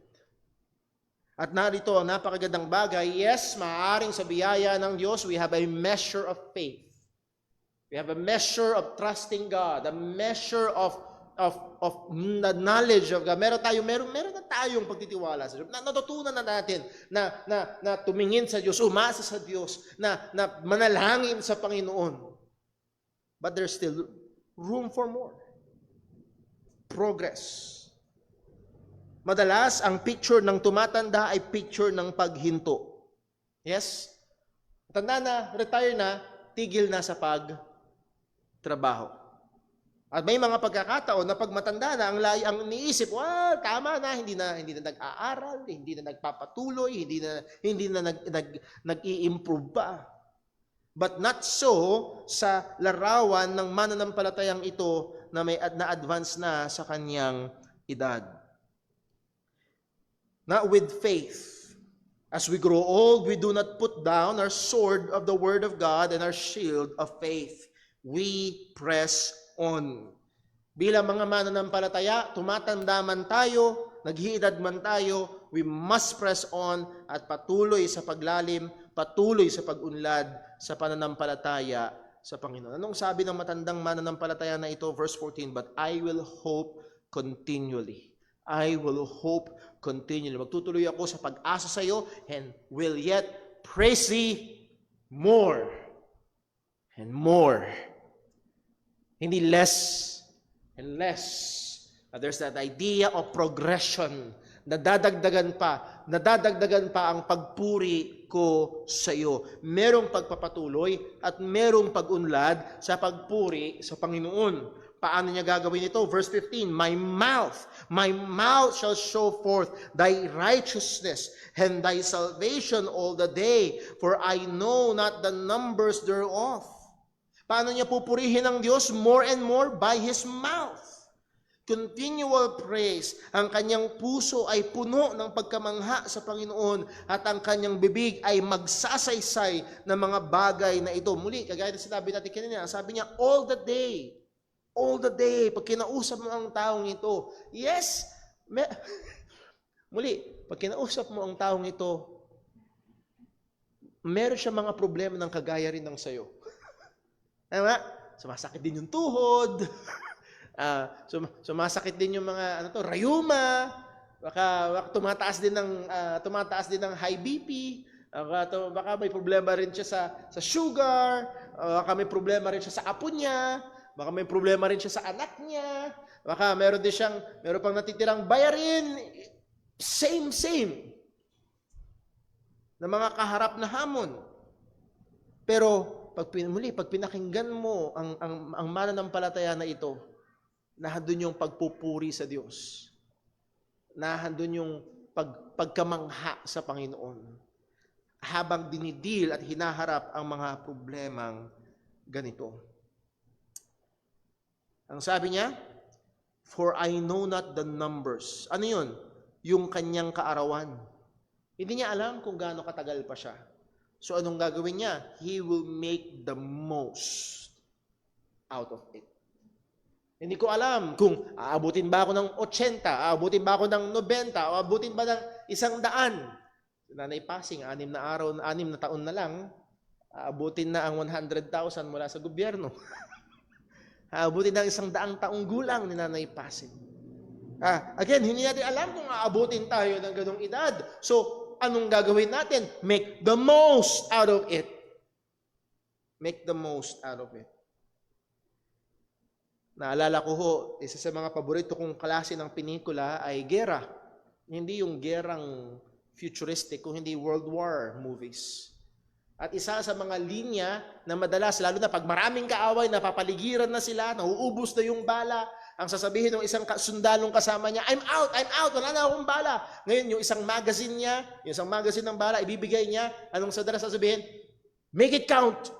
At narito ang napakagandang bagay. Yes, maaaring sa biyaya ng Diyos, we have a measure of faith. We have a measure of trusting God, a measure of the knowledge of God. Meron na tayong pagtitiwala sa Diyos. Natutunan na natin na tumingin sa Diyos, umasa sa Diyos, na manalangin sa Panginoon. But there's still room for more. Progress. Madalas, ang picture ng tumatanda ay picture ng paghinto. Yes? Tanda na, retire na, tigil na sa pagtrabaho. At may mga pagkakataon na pag matanda na, ang iniisip, tama na, hindi na nag-aaral, hindi na nagpapatuloy, hindi na nag-i-improve pa. But not so sa larawan ng mananampalatayang ito na na-advance na sa kanyang edad. Not with faith. As we grow old, we do not put down our sword of the word of God and our shield of faith. We press on. Bilang mga mananampalataya, tumatanda man tayo, naghiedad man tayo, we must press on at patuloy sa paglalim, patuloy sa pag-unlad sa pananampalataya sa Panginoon. Anong sabi ng matandang mananampalataya na ito? Verse 14, but I will hope continually. I will hope continually. Magtutuloy ako sa pag-asa sa iyo and will yet praise thee more and more. Hindi less and less. There's that idea of progression. Nadadagdagan pa ang pagpuri ko sa iyo. Merong pagpapatuloy at merong pag-unlad sa pagpuri sa Panginoon. Paano niya gagawin ito? Verse 15, my mouth shall show forth thy righteousness and thy salvation all the day, for I know not the numbers thereof. Paano niya pupurihin ang Diyos? More and more by His mouth. Continual praise. Ang kanyang puso ay puno ng pagkamangha sa Panginoon at ang kanyang bibig ay magsasaysay ng mga bagay na ito. Muli, kagaya na sinabi natin kanina, sabi niya, all the day, pag kinausap mo ang taong ito, yes, muli, pag kinausap mo ang taong ito, meron siya mga problema ng kagaya rin ng sayo. Tama? Sumasakit din yung tuhod. Sumasakit din yung mga rayuma. Baka tumataas din ng high BP. Baka may problema rin siya sa sugar. Baka may problema rin siya sa apo niya. Baka may problema rin siya sa anak niya. Baka meron pang natitirang bayarin. Same. Na mga kaharap na hamon. Pero pag pinakinggan mo ang mananampalataya na ito, nahandun yung pagpupuri sa Diyos. Nahandun yung pagkamangha sa Panginoon. Habang dinidil at hinaharap ang mga problemang ganito. Ang sabi niya, for I know not the numbers. Ano yun? Yung kanyang kaarawan. Hindi niya alam kung gaano katagal pa siya. So anong gagawin niya? He will make the most out of it. Hindi ko alam kung aabutin ba ako ng 80, aabutin ba ako ng 90, aabutin ba ng 100. Nanay Pasing, 6 na taon na lang, aabutin na ang 100,000 mula sa gobyerno. Aabutin na 100 taong gulang ni Nanay Pasing. Again, hindi natin alam kung aabutin tayo ng ganong edad. So, anong gagawin natin? Make the most out of it. Make the most out of it. Naalala ko ho, isa sa mga paborito kong klase ng pelikula ay gera. Hindi yung gerang futuristic, kung hindi World War movies. At isa sa mga linya na madalas, lalo na pag maraming kaaway, napapaligiran na sila, nauubos na yung bala, ang sasabihin ng isang sundalong kasama niya, I'm out, wala na akong bala. Ngayon, yung isang magazine ng bala, ibibigay niya, anong sasabihin? Make it count.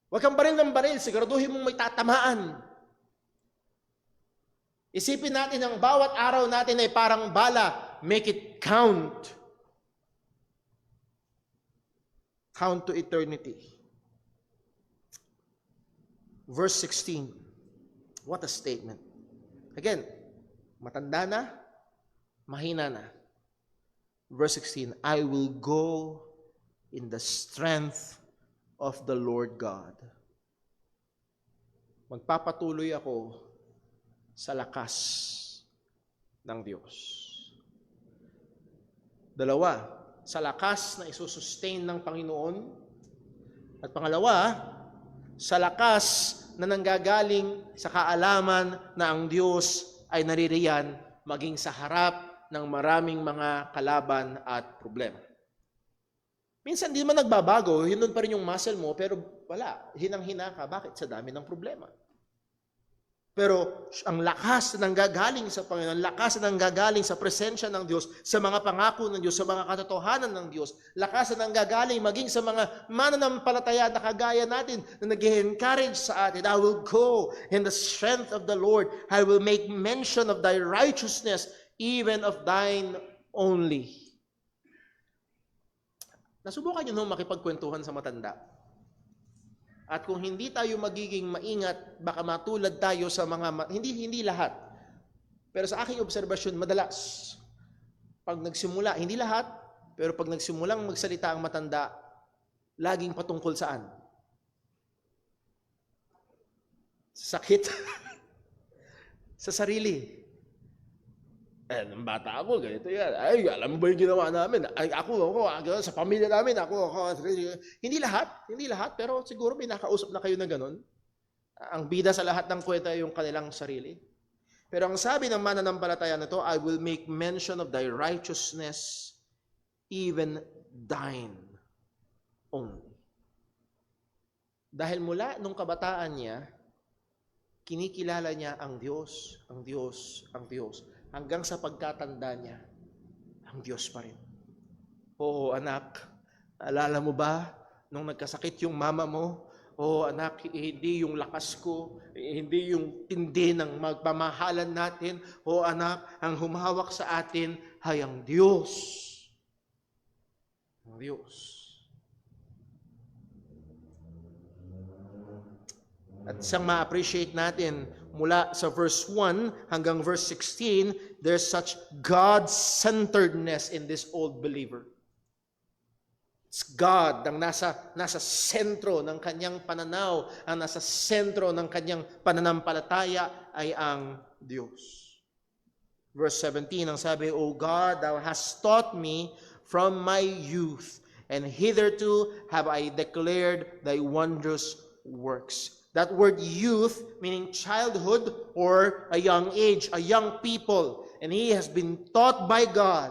Huwag kang baril ng baril, siguraduhin mong may tatamaan. Isipin natin ang bawat araw natin ay parang bala, make it count. Count to eternity. Verse 16. What a statement. Again, matanda na, mahina na. Verse 16, I will go in the strength of the Lord God. Magpapatuloy ako sa lakas ng Diyos. Dalawa, sa lakas na isusustain ng Panginoon. At pangalawa, sa lakas na nanggagaling sa kaalaman na ang Diyos ay naririyan maging sa harap ng maraming mga kalaban at problema. Minsan di man nagbabago, yun doon pa rin yung muscle mo, pero wala, hinang-hina ka. Bakit? Sa dami ng problema. Pero ang lakas na nanggagaling sa Panginoon, ang lakas na nanggagaling sa presensya ng Diyos, sa mga pangako ng Diyos, sa mga katotohanan ng Diyos, lakas na nanggagaling maging sa mga mananampalataya na kagaya natin na nag-encourage sa atin, I will go in the strength of the Lord. I will make mention of thy righteousness, even of thine only. Nasubukan nyo nung makipagkwentuhan sa matanda. At kung hindi tayo magiging maingat, baka matulad tayo sa mga, hindi lahat. Pero sa aking obserbasyon, madalas, pag nagsimula, hindi lahat, pero pag nagsimulang magsalita ang matanda, laging patungkol saan? Sakit. Sa sarili. Nung bata ako, ganito yan. Ay, alam mo ba yung ginawa namin? Ay, ako, sa pamilya namin, ako. Hindi lahat, pero siguro may nakausap na kayo na ganun. Ang bida sa lahat ng kwenta ay yung kanilang sarili. Pero ang sabi ng mananampalataya na to, I will make mention of thy righteousness, even thine only. Dahil mula nung kabataan niya, kinikilala niya ang Diyos, ang Diyos, ang Diyos. Hanggang sa pagkatanda niya, ang Diyos pa rin. Oo, anak, alala mo ba nung nagkasakit yung mama mo? Oo, anak, hindi yung lakas ko, hindi yung tindi ng magpamahalan natin. Oo, anak, ang humawak sa atin ay ang Diyos. Ang Diyos. At isang ma-appreciate natin, mula sa verse 1 hanggang verse 16, there's such God-centeredness in this old believer. It's God ang nasa sentro ng kanyang pananaw, ang nasa sentro ng kanyang pananampalataya ay ang Diyos. Verse 17, ang sabi, O God, Thou hast taught me from my youth, and hitherto have I declared Thy wondrous works. That word youth, meaning childhood or a young age, a young people. And he has been taught by God.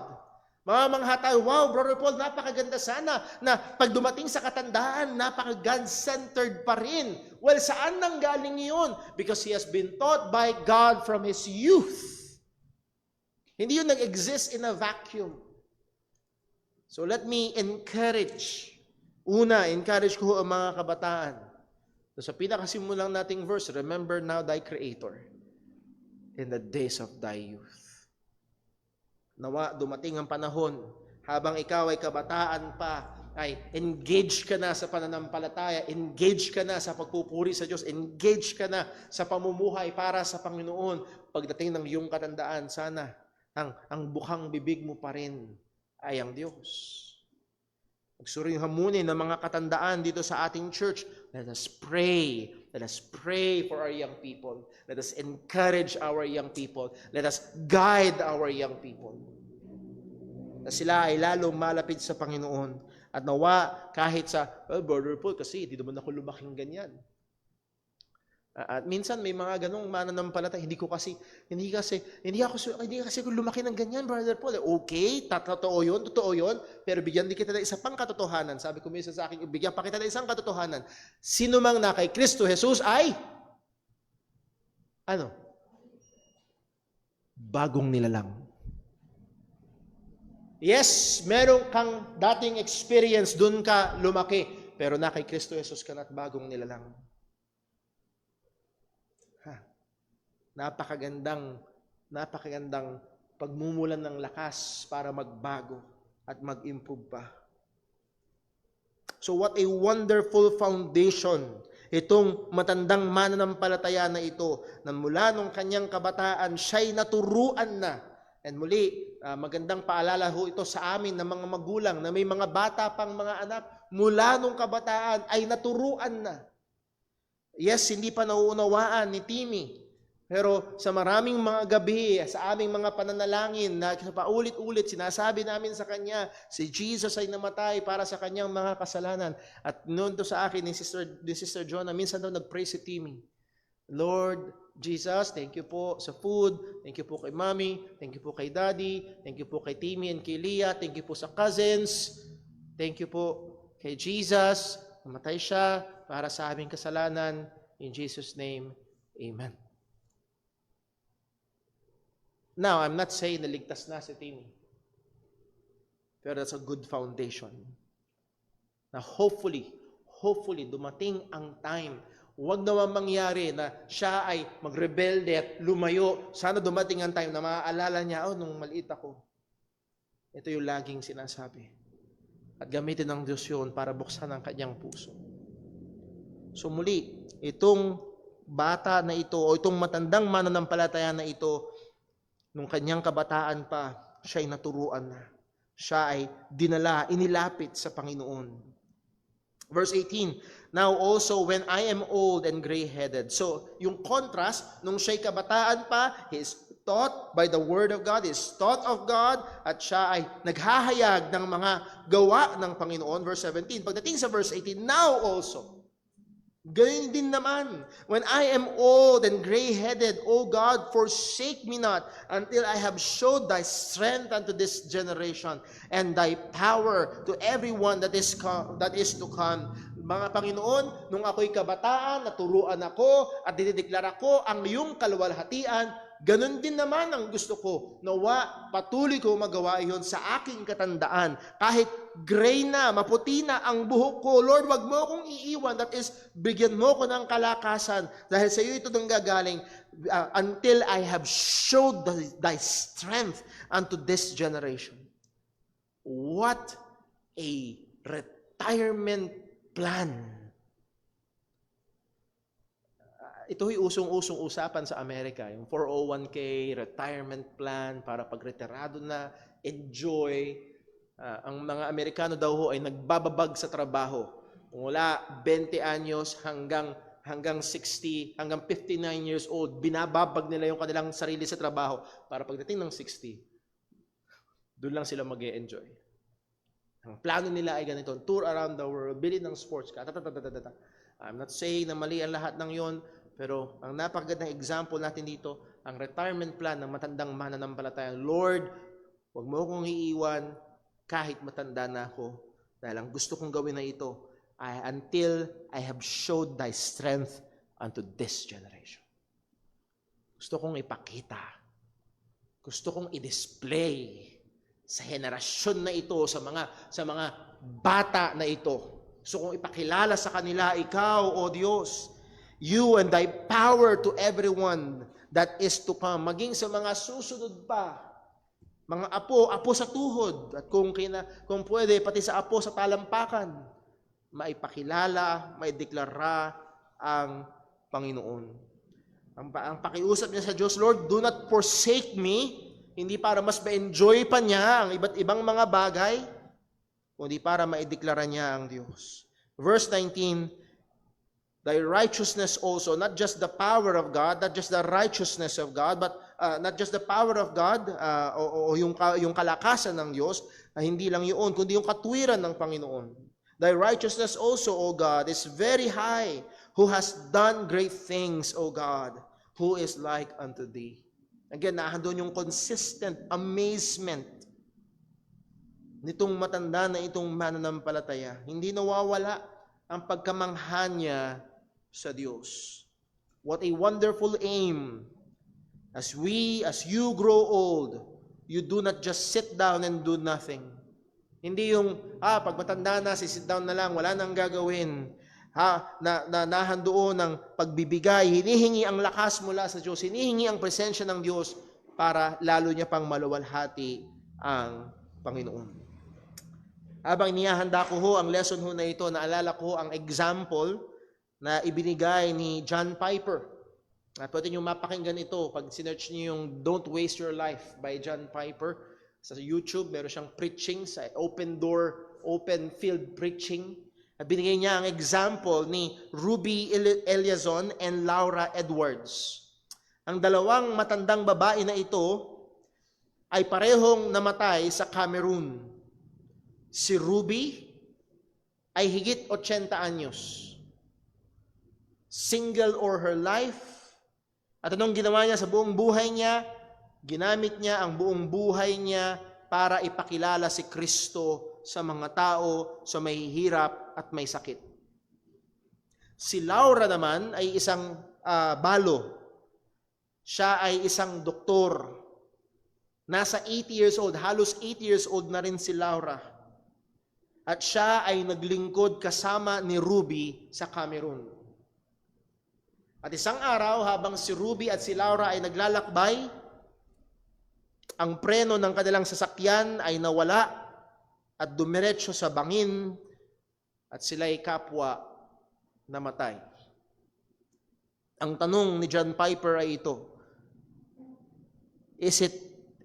Mamamangha tayo, wow, Brother Paul, napakaganda sana na pag dumating sa katandaan, napaka-God-centered pa rin. Well, saan nang galing yun? Because he has been taught by God from his youth. Hindi yun nag-exist in a vacuum. So let me encourage. Encourage ko ang mga kabataan. So, sa pinakasimulang nating verse, remember now thy Creator in the days of thy youth. Nawa, dumating ang panahon, habang ikaw ay kabataan pa, ay engage ka na sa pananampalataya, engage ka na sa pagpupuri sa Diyos, engage ka na sa pamumuhay para sa Panginoon. Pagdating ng iyong katandaan, sana ang bukhang bibig mo pa rin ay ang Diyos. Magsuri yung hamunin ng mga katandaan dito sa ating church. Let us pray. Let us pray for our young people. Let us encourage our young people. Let us guide our young people. Na sila ay lalong malapit sa Panginoon. At nawa kahit sa, Brother Paul, kasi hindi naman ako lumaking ganyan. At minsan may mga ganong mananampalataya, hindi kasi ako lumaki ng ganyan, Brother Paul. Okay, totoo yun, pero bigyan din kita ng isa pang katotohanan. Sabi ko minsan sa akin, bigyan pa kita ng isang katotohanan. Sino mang na kay Kristo Jesus ay, bagong nilalang. Yes, meron kang dating experience, dun ka lumaki, pero na kay Kristo Jesus ka na at bagong nilalang. Napakagandang pagmumulan ng lakas para magbago at mag-improve pa. So what a wonderful foundation itong matandang mananampalataya na ito, na mula nung kanyang kabataan, siya'y naturuan na. And muli, magandang paalala ho ito sa amin ng mga magulang na may mga bata pang mga anak, mula nung kabataan ay naturuan na. Yes, hindi pa nauunawaan ni Timmy Pero sa maraming mga gabi, sa aming mga pananalangin, na paulit-ulit sinasabi namin sa Kanya, si Jesus ay namatay para sa Kanyang mga kasalanan. At noon to sa akin, ni Sister Jonah, minsan daw nag-pray si Timmy. Lord Jesus, thank you po sa food, thank you po kay Mommy, thank you po kay Daddy, thank you po kay Timmy and kay Leah, thank you po sa cousins, thank you po kay Jesus, namatay siya para sa aming kasalanan. In Jesus' name, Amen. Now, I'm not saying na ligtas na si Timmy. Pero that's a good foundation. Na hopefully, dumating ang time. Huwag naman mangyari na siya ay magrebelde at lumayo. Sana dumating ang time na maaalala niya, nung maliit ako. Ito yung laging sinasabi. At gamitin ng Diyos yun para buksan ang kanyang puso. So muli, itong bata na ito, o itong matandang mananampalataya na ito, nung kanyang kabataan pa, siya ay naturuan na. Siya ay dinala, inilapit sa Panginoon. Verse 18, now also when I am old and gray-headed. So, yung contrast, nung siya'y kabataan pa, he is taught by the Word of God, he is taught of God, at siya ay naghahayag ng mga gawa ng Panginoon. Verse 17, pagdating sa verse 18, now also, ganyan din naman, when I am old and gray-headed, O God, forsake me not until I have showed thy strength unto this generation and thy power to everyone that is to come. Mga Panginoon, nung ako'y kabataan, naturuan ako at dinideklara ko ang iyong kaluwalhatian, ganun din naman ang gusto ko. Nawa, patuloy ko magawa iyon sa aking katandaan. Kahit gray na, maputi na ang buhok ko, Lord, wag mo akong iiwan. That is, bigyan mo ko ng kalakasan. Dahil sa iyo ito nang gagaling, until I have showed thy strength unto this generation. What a retirement plan. Ito'y usong-usong usapan sa Amerika, yung 401k, retirement plan, para pagretirado na, enjoy. Ang mga Amerikano daw ho ay nagbababag sa trabaho. Mula 20 anyos hanggang 60, hanggang 59 years old, binababag nila yung kanilang sarili sa trabaho para pagdating ng 60, doon lang sila mag-e-enjoy. Ang plano nila ay ganito, tour around the world, bili ng sports car, I'm not saying na mali ang lahat ng yon, pero ang napakagandang example natin dito, ang retirement plan ng matandang mananampalataya. Lord, huwag mo akong iiwan kahit matanda na ako, dahil ang gusto kong gawin na ito until I have showed thy strength unto this generation. Gusto kong ipakita, gusto kong i-display sa henerasyon na ito, sa mga bata na ito. Gusto kong ipakilala sa kanila, ikaw, O Diyos, you and thy power to everyone that is to come. Maging sa mga susunod pa, mga apo sa tuhod, at kung pwede, pati sa apo sa talampakan, maipakilala, maideklara ang Panginoon. Ang pakiusap niya sa Diyos, Lord, do not forsake me, hindi para mas ma-enjoy pa niya ang iba't ibang mga bagay, kundi para maideklara niya ang Diyos. Verse 19, thy righteousness also, not just the power of God, not just the righteousness of God, but not just the power of God, o yung kalakasan ng Diyos, hindi lang yun, kundi yung katwiran ng Panginoon. Thy righteousness also, O God, is very high, who has done great things, O God, who is like unto thee. Again, nahandun yung consistent amazement nitong matanda na itong mananampalataya. Hindi nawawala ang pagkamangha niya sa Diyos. What a wonderful aim. As you grow old, you do not just sit down and do nothing. Hindi yung, pag matanda na, sit down na lang, wala nang gagawin. Nahandoon ng pagbibigay, hinihingi ang lakas mula sa Diyos, hinihingi ang presensya ng Diyos para lalo niya pang maluwalhati ang Panginoon. Habang inihahanda ko ho ang lesson ho na ito, naalala ko ang example na ibinigay ni John Piper. Pwede nyo mapakinggan ito pag sinearch nyo yung Don't Waste Your Life by John Piper. Sa YouTube, meron siyang preaching sa open door, open field preaching. At binigay niya ang example ni Ruby Eliazon and Laura Edwards. Ang dalawang matandang babae na ito ay parehong namatay sa Cameroon. Si Ruby ay higit 80 anyos. Single all her life. At anong ginawa niya sa buong buhay niya? Ginamit niya ang buong buhay niya para ipakilala si Kristo sa mga tao, sa may hirap at may sakit. Si Laura naman ay isang balo. Siya ay isang doktor. Nasa 80 years old, halos 80 years old na rin si Laura. At siya ay naglingkod kasama ni Ruby sa Cameroon. At isang araw, habang si Ruby at si Laura ay naglalakbay, ang preno ng kanilang sasakyan ay nawala at dumiretso sa bangin at sila'y kapwa namatay. Ang tanong ni John Piper ay ito, is it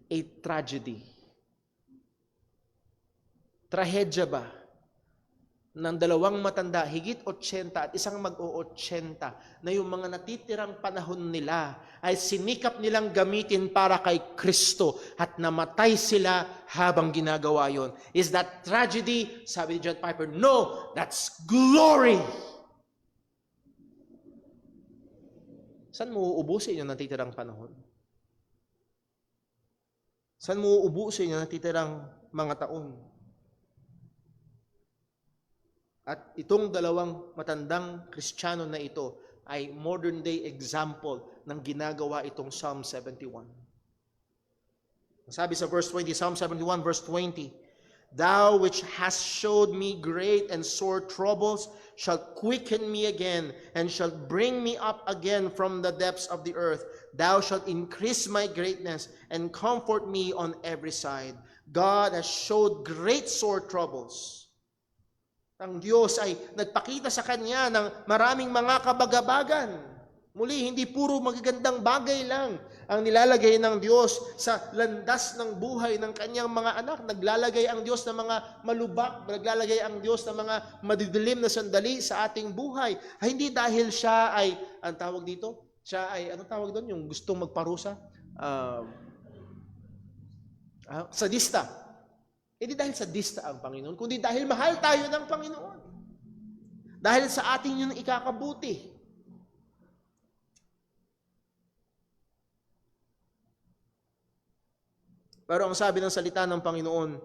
a tragedy? Trahedya ba ng dalawang matanda, higit 80 at isang mag-o-80, na yung mga natitirang panahon nila ay sinikap nilang gamitin para kay Kristo at namatay sila habang ginagawa yon? Is that tragedy? Sabi ni John Piper, no, that's glory. Saan mo uubusin yung natitirang panahon? Saan mo uubusin yung natitirang mga taon? At itong dalawang matandang Kristiyano na ito ay modern day example ng ginagawa itong Psalm 71. Sabi sa verse 20, Psalm 71 verse 20, Thou which hast showed me great and sore troubles shalt quicken me again and shalt bring me up again from the depths of the earth. Thou shalt increase my greatness and comfort me on every side. God has showed great sore troubles. Ang Diyos ay nagpakita sa kanya ng maraming mga kabagabagan. Muli, hindi puro magagandang bagay lang ang nilalagay ng Diyos sa landas ng buhay ng kanyang mga anak. Naglalagay ang Diyos ng mga malubak, naglalagay ang Diyos ng mga madidilim na sandali sa ating buhay. Ay, hindi dahil siya ay, ang tawag dito, siya ay, anong tawag doon? Yung gustong magparusa? Sadista. Hindi dahil sadista ang Panginoon, kundi dahil mahal tayo ng Panginoon. Dahil sa atin yun ikakabuti. Pero ang sabi ng salita ng Panginoon,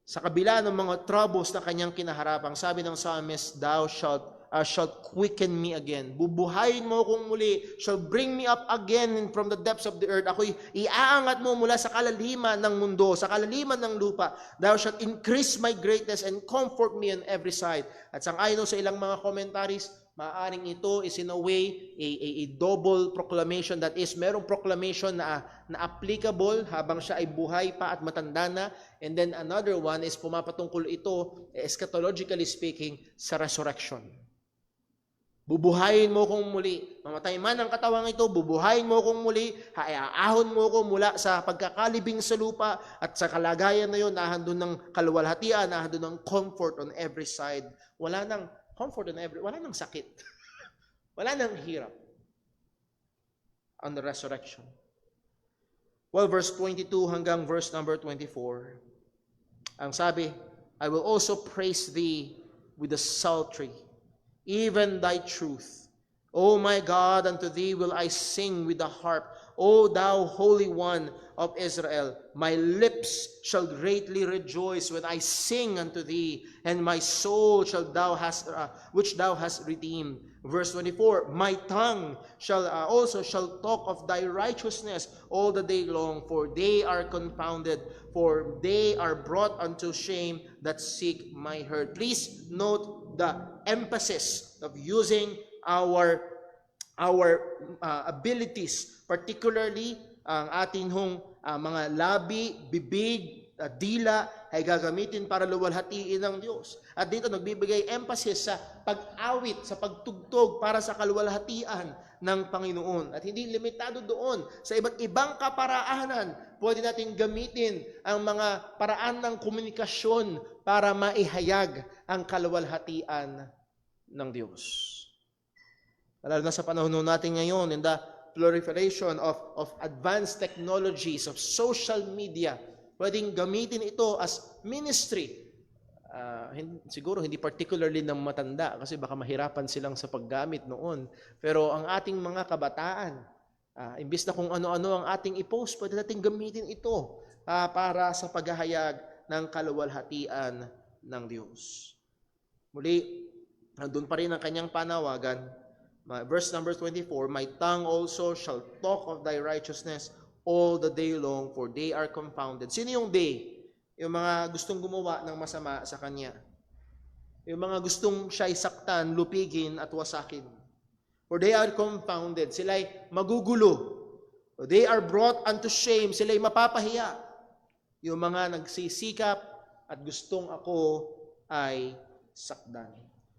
sa kabila ng mga troubles na kanyang kinaharap, ang sabi ng psalmist, Thou shalt quicken me again. Bubuhayin mo kong muli, shall bring me up again from the depths of the earth. Ako'y iaangat mo mula sa kalaliman ng mundo, sa kalaliman ng lupa. Thou shalt increase my greatness and comfort me on every side. At sangayon sa ilang mga commentaries, maaaring ito is in a way a double proclamation, that is, merong proclamation na applicable habang siya ay buhay pa at matanda na, and then another one is pumapatungkol ito, eschatologically speaking, sa resurrection. Bubuhayin mo kong muli. Mamatay man ang katawang ito, bubuhayin mo kong muli, hayaahon mo ko mula sa pagkakalibing sa lupa, at sa kalagayan na yun, nahandun ng kaluwalhatian, nahandun ng comfort on every side. Wala nang comfort on every, wala nang sakit. Wala nang hirap. On the resurrection. Well, verse 22 hanggang verse number 24, ang sabi, I will also praise thee with the psaltery, even thy truth. O my God, unto thee will I sing with the harp. O thou Holy One of Israel, my lips shall greatly rejoice when I sing unto thee, and my soul which thou hast redeemed. Verse 24, my tongue shall talk of thy righteousness all the day long, for they are confounded, for they are brought unto shame that seek my hurt. Please note the emphasis of using our abilities, particularly ang ating mga labi, bibig, dila ay gagamitin para luwalhatiin ng Diyos. At dito nagbibigay emphasis sa pag-awit, sa pagtugtog para sa kaluwalhatian ng Panginoon. At hindi limitado doon. Sa iba't ibang kaparaanan, pwede natin gamitin ang mga paraan ng komunikasyon para maihayag ang kaluwalhatian ng Diyos. Lalo na sa panahon natin ngayon, in the proliferation of advanced technologies, of social media, pwedeng gamitin ito as ministry. Siguro hindi particularly ng matanda kasi baka mahirapan silang sa paggamit noon. Pero ang ating mga kabataan, imbis na kung ano-ano ang ating i-post, pwede natin gamitin ito para sa paghahayag ng kaluwalhatian ng Diyos. Muli, doon pa rin ang kanyang panawagan. Verse number 24, "My tongue also shall talk of thy righteousness all the day long, for they are confounded." Sino yung they? Yung mga gustong gumawa ng masama sa kanya. Yung mga gustong siya'y saktan, lupigin at wasakin. For they are confounded. Sila'y magugulo. They are brought unto shame. Sila'y mapapahiya. Yung mga nagsisikap at gustong ako ay sakdan.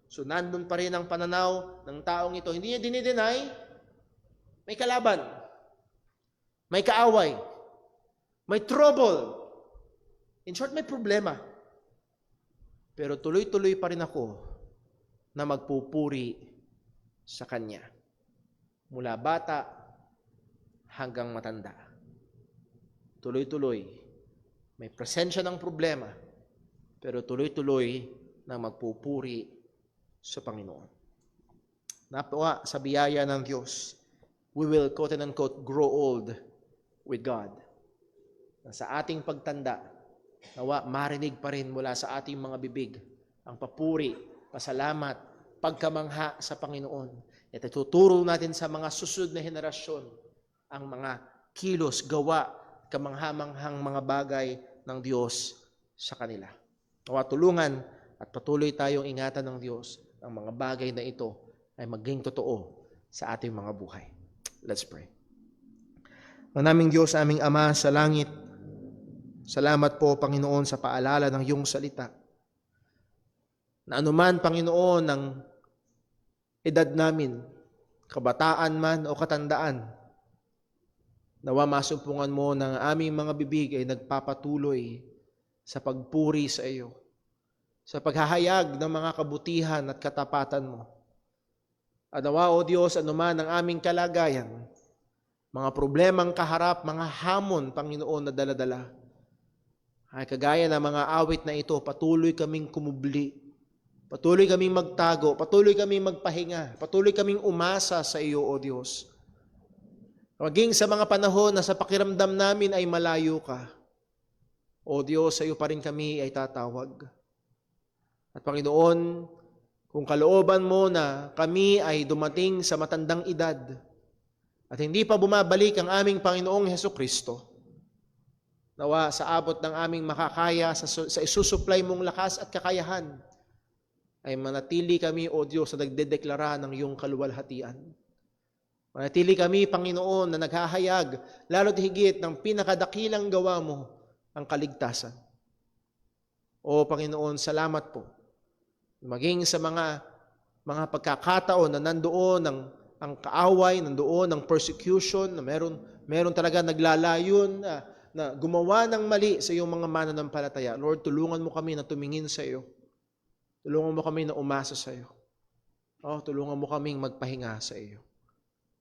So nandun pa rin ang pananaw ng taong ito. Hindi niya dinideny, may kalaban, may kaaway, may trouble. In short, may problema. Pero tuloy-tuloy pa rin ako na magpupuri sa Kanya. Mula bata hanggang matanda. Tuloy-tuloy. May presensya ng problema, pero tuloy-tuloy na magpupuri sa Panginoon. Napawa sa biyaya ng Diyos, we will, quote-unquote, grow old with God. Sa ating pagtanda, nawa marinig pa rin mula sa ating mga bibig ang papuri, pasalamat, pagkamangha sa Panginoon. At ituturo natin sa mga susunod na henerasyon ang mga kilos, gawa, kamangha-manghang mga bagay ng Diyos sa kanila. Nawa tulungan at patuloy tayong ingatan ng Diyos ang mga bagay na ito ay maging totoo sa ating mga buhay. Let's pray. Ang naming Diyos, aming Ama sa langit, salamat po, Panginoon, sa paalala ng iyong salita. Na anuman, Panginoon, ng edad namin, kabataan man o katandaan, nawa masumpungan mo ng aming mga bibig ay nagpapatuloy sa pagpuri sa iyo, sa paghahayag ng mga kabutihan at katapatan mo. At nawa, O Diyos, anuman ang aming kalagayan, mga problemang kaharap, mga hamon, Panginoon, na daladala, ay kagaya ng mga awit na ito, patuloy kaming kumubli, patuloy kaming magtago, patuloy kaming magpahinga, patuloy kaming umasa sa iyo, O Diyos. Maging sa mga panahon na sa pakiramdam namin ay malayo ka, O Diyos, sa iyo pa rin kami ay tatawag. At Panginoon, kung kalooban mo na kami ay dumating sa matandang edad at hindi pa bumabalik ang aming Panginoong Hesukristo, nawa sa abot ng aming makakaya sa isusupply mong lakas at kakayahan, ay manatili kami, O Diyos, na nagdedeklara ng iyong kaluwalhatian. Manatili kami, Panginoon, na naghahayag, lalo't higit ng pinakadakilang gawa mo, ang kaligtasan. O Panginoon, salamat po. Maging sa mga pagkakataon na nandoon ang kaaway, nandoon ang persecution, na meron talaga naglalayon na gumawa ng mali sa iyong mga mananampalataya. Lord, tulungan mo kami na tumingin sa iyo. Tulungan mo kami na umasa sa iyo. Tulungan mo kaming magpahinga sa iyo.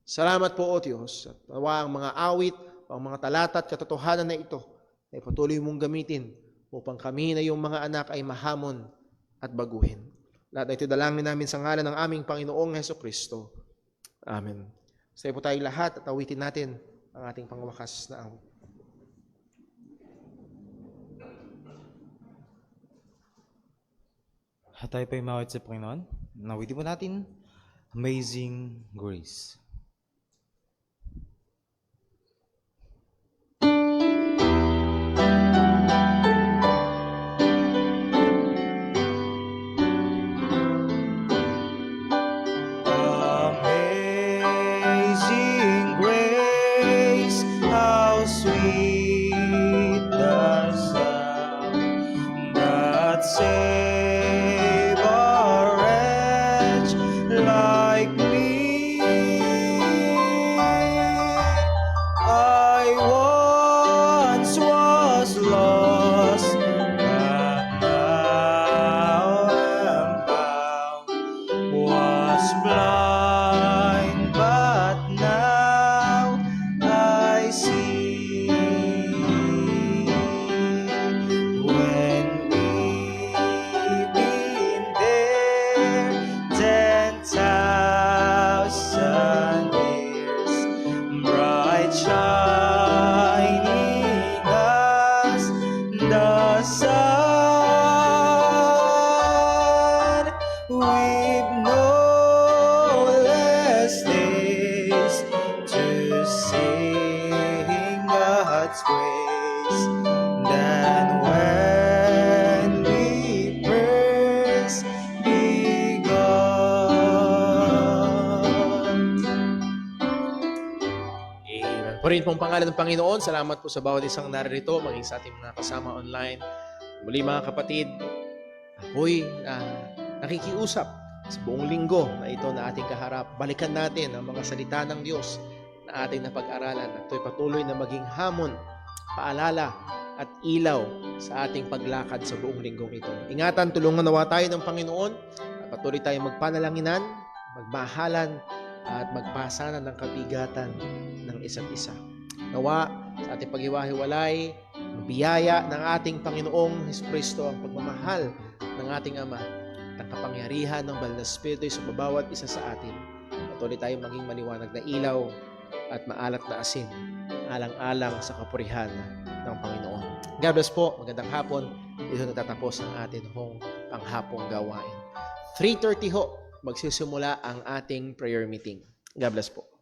Salamat po, O Diyos. At nawa ang mga awit, ang mga talata at katotohanan na ito ay patuloy mong gamitin upang kami na iyong mga anak ay mahamon at baguhin. Lahat na ito dalangin namin sa ngalan ng aming Panginoong Hesukristo. Amen. Sa po tayong lahat at awitin natin ang ating pangwakas na awit. At tayo pa'y mawit sa Panginoon. Nawitin po natin, Amazing Grace. Amazing grace, how sweet the sound that saved a wretch like me. with no less days to sing God's praise than when we first begun. Amen. Purihin pong pangalan ng Panginoon. Salamat po sa bawat isang naririto, maging sa ating mga kasama online. Muli mga kapatid, ako'y nakikiusap sa buong linggo na ito na ating kaharap. Balikan natin ang mga salita ng Diyos na ating napag-aralan at ito'y patuloy na maging hamon, paalala at ilaw sa ating paglakad sa buong linggong ito. Ingatan, tulungan nawa tayo ng Panginoon at patuloy tayong magpanalanginan, magmahalan at magpasanan ng kabigatan ng isa't isa. Nawa sa ating paghiwa-hiwalay, ang biyaya ng ating Panginoong Jesucristo, ang pagmamahal ng ating Ama, at ang kapangyarihan ng Banal na Espiritu sa bawat isa sa atin. Patuloy tayong maging maliwanag na ilaw at maalat na asin, alang-alang sa kapurihan ng Panginoon. God bless po, magandang hapon. Dito natatapos ang atin hong panghapong gawain. 3:30 ho, magsisimula ang ating prayer meeting. God bless po.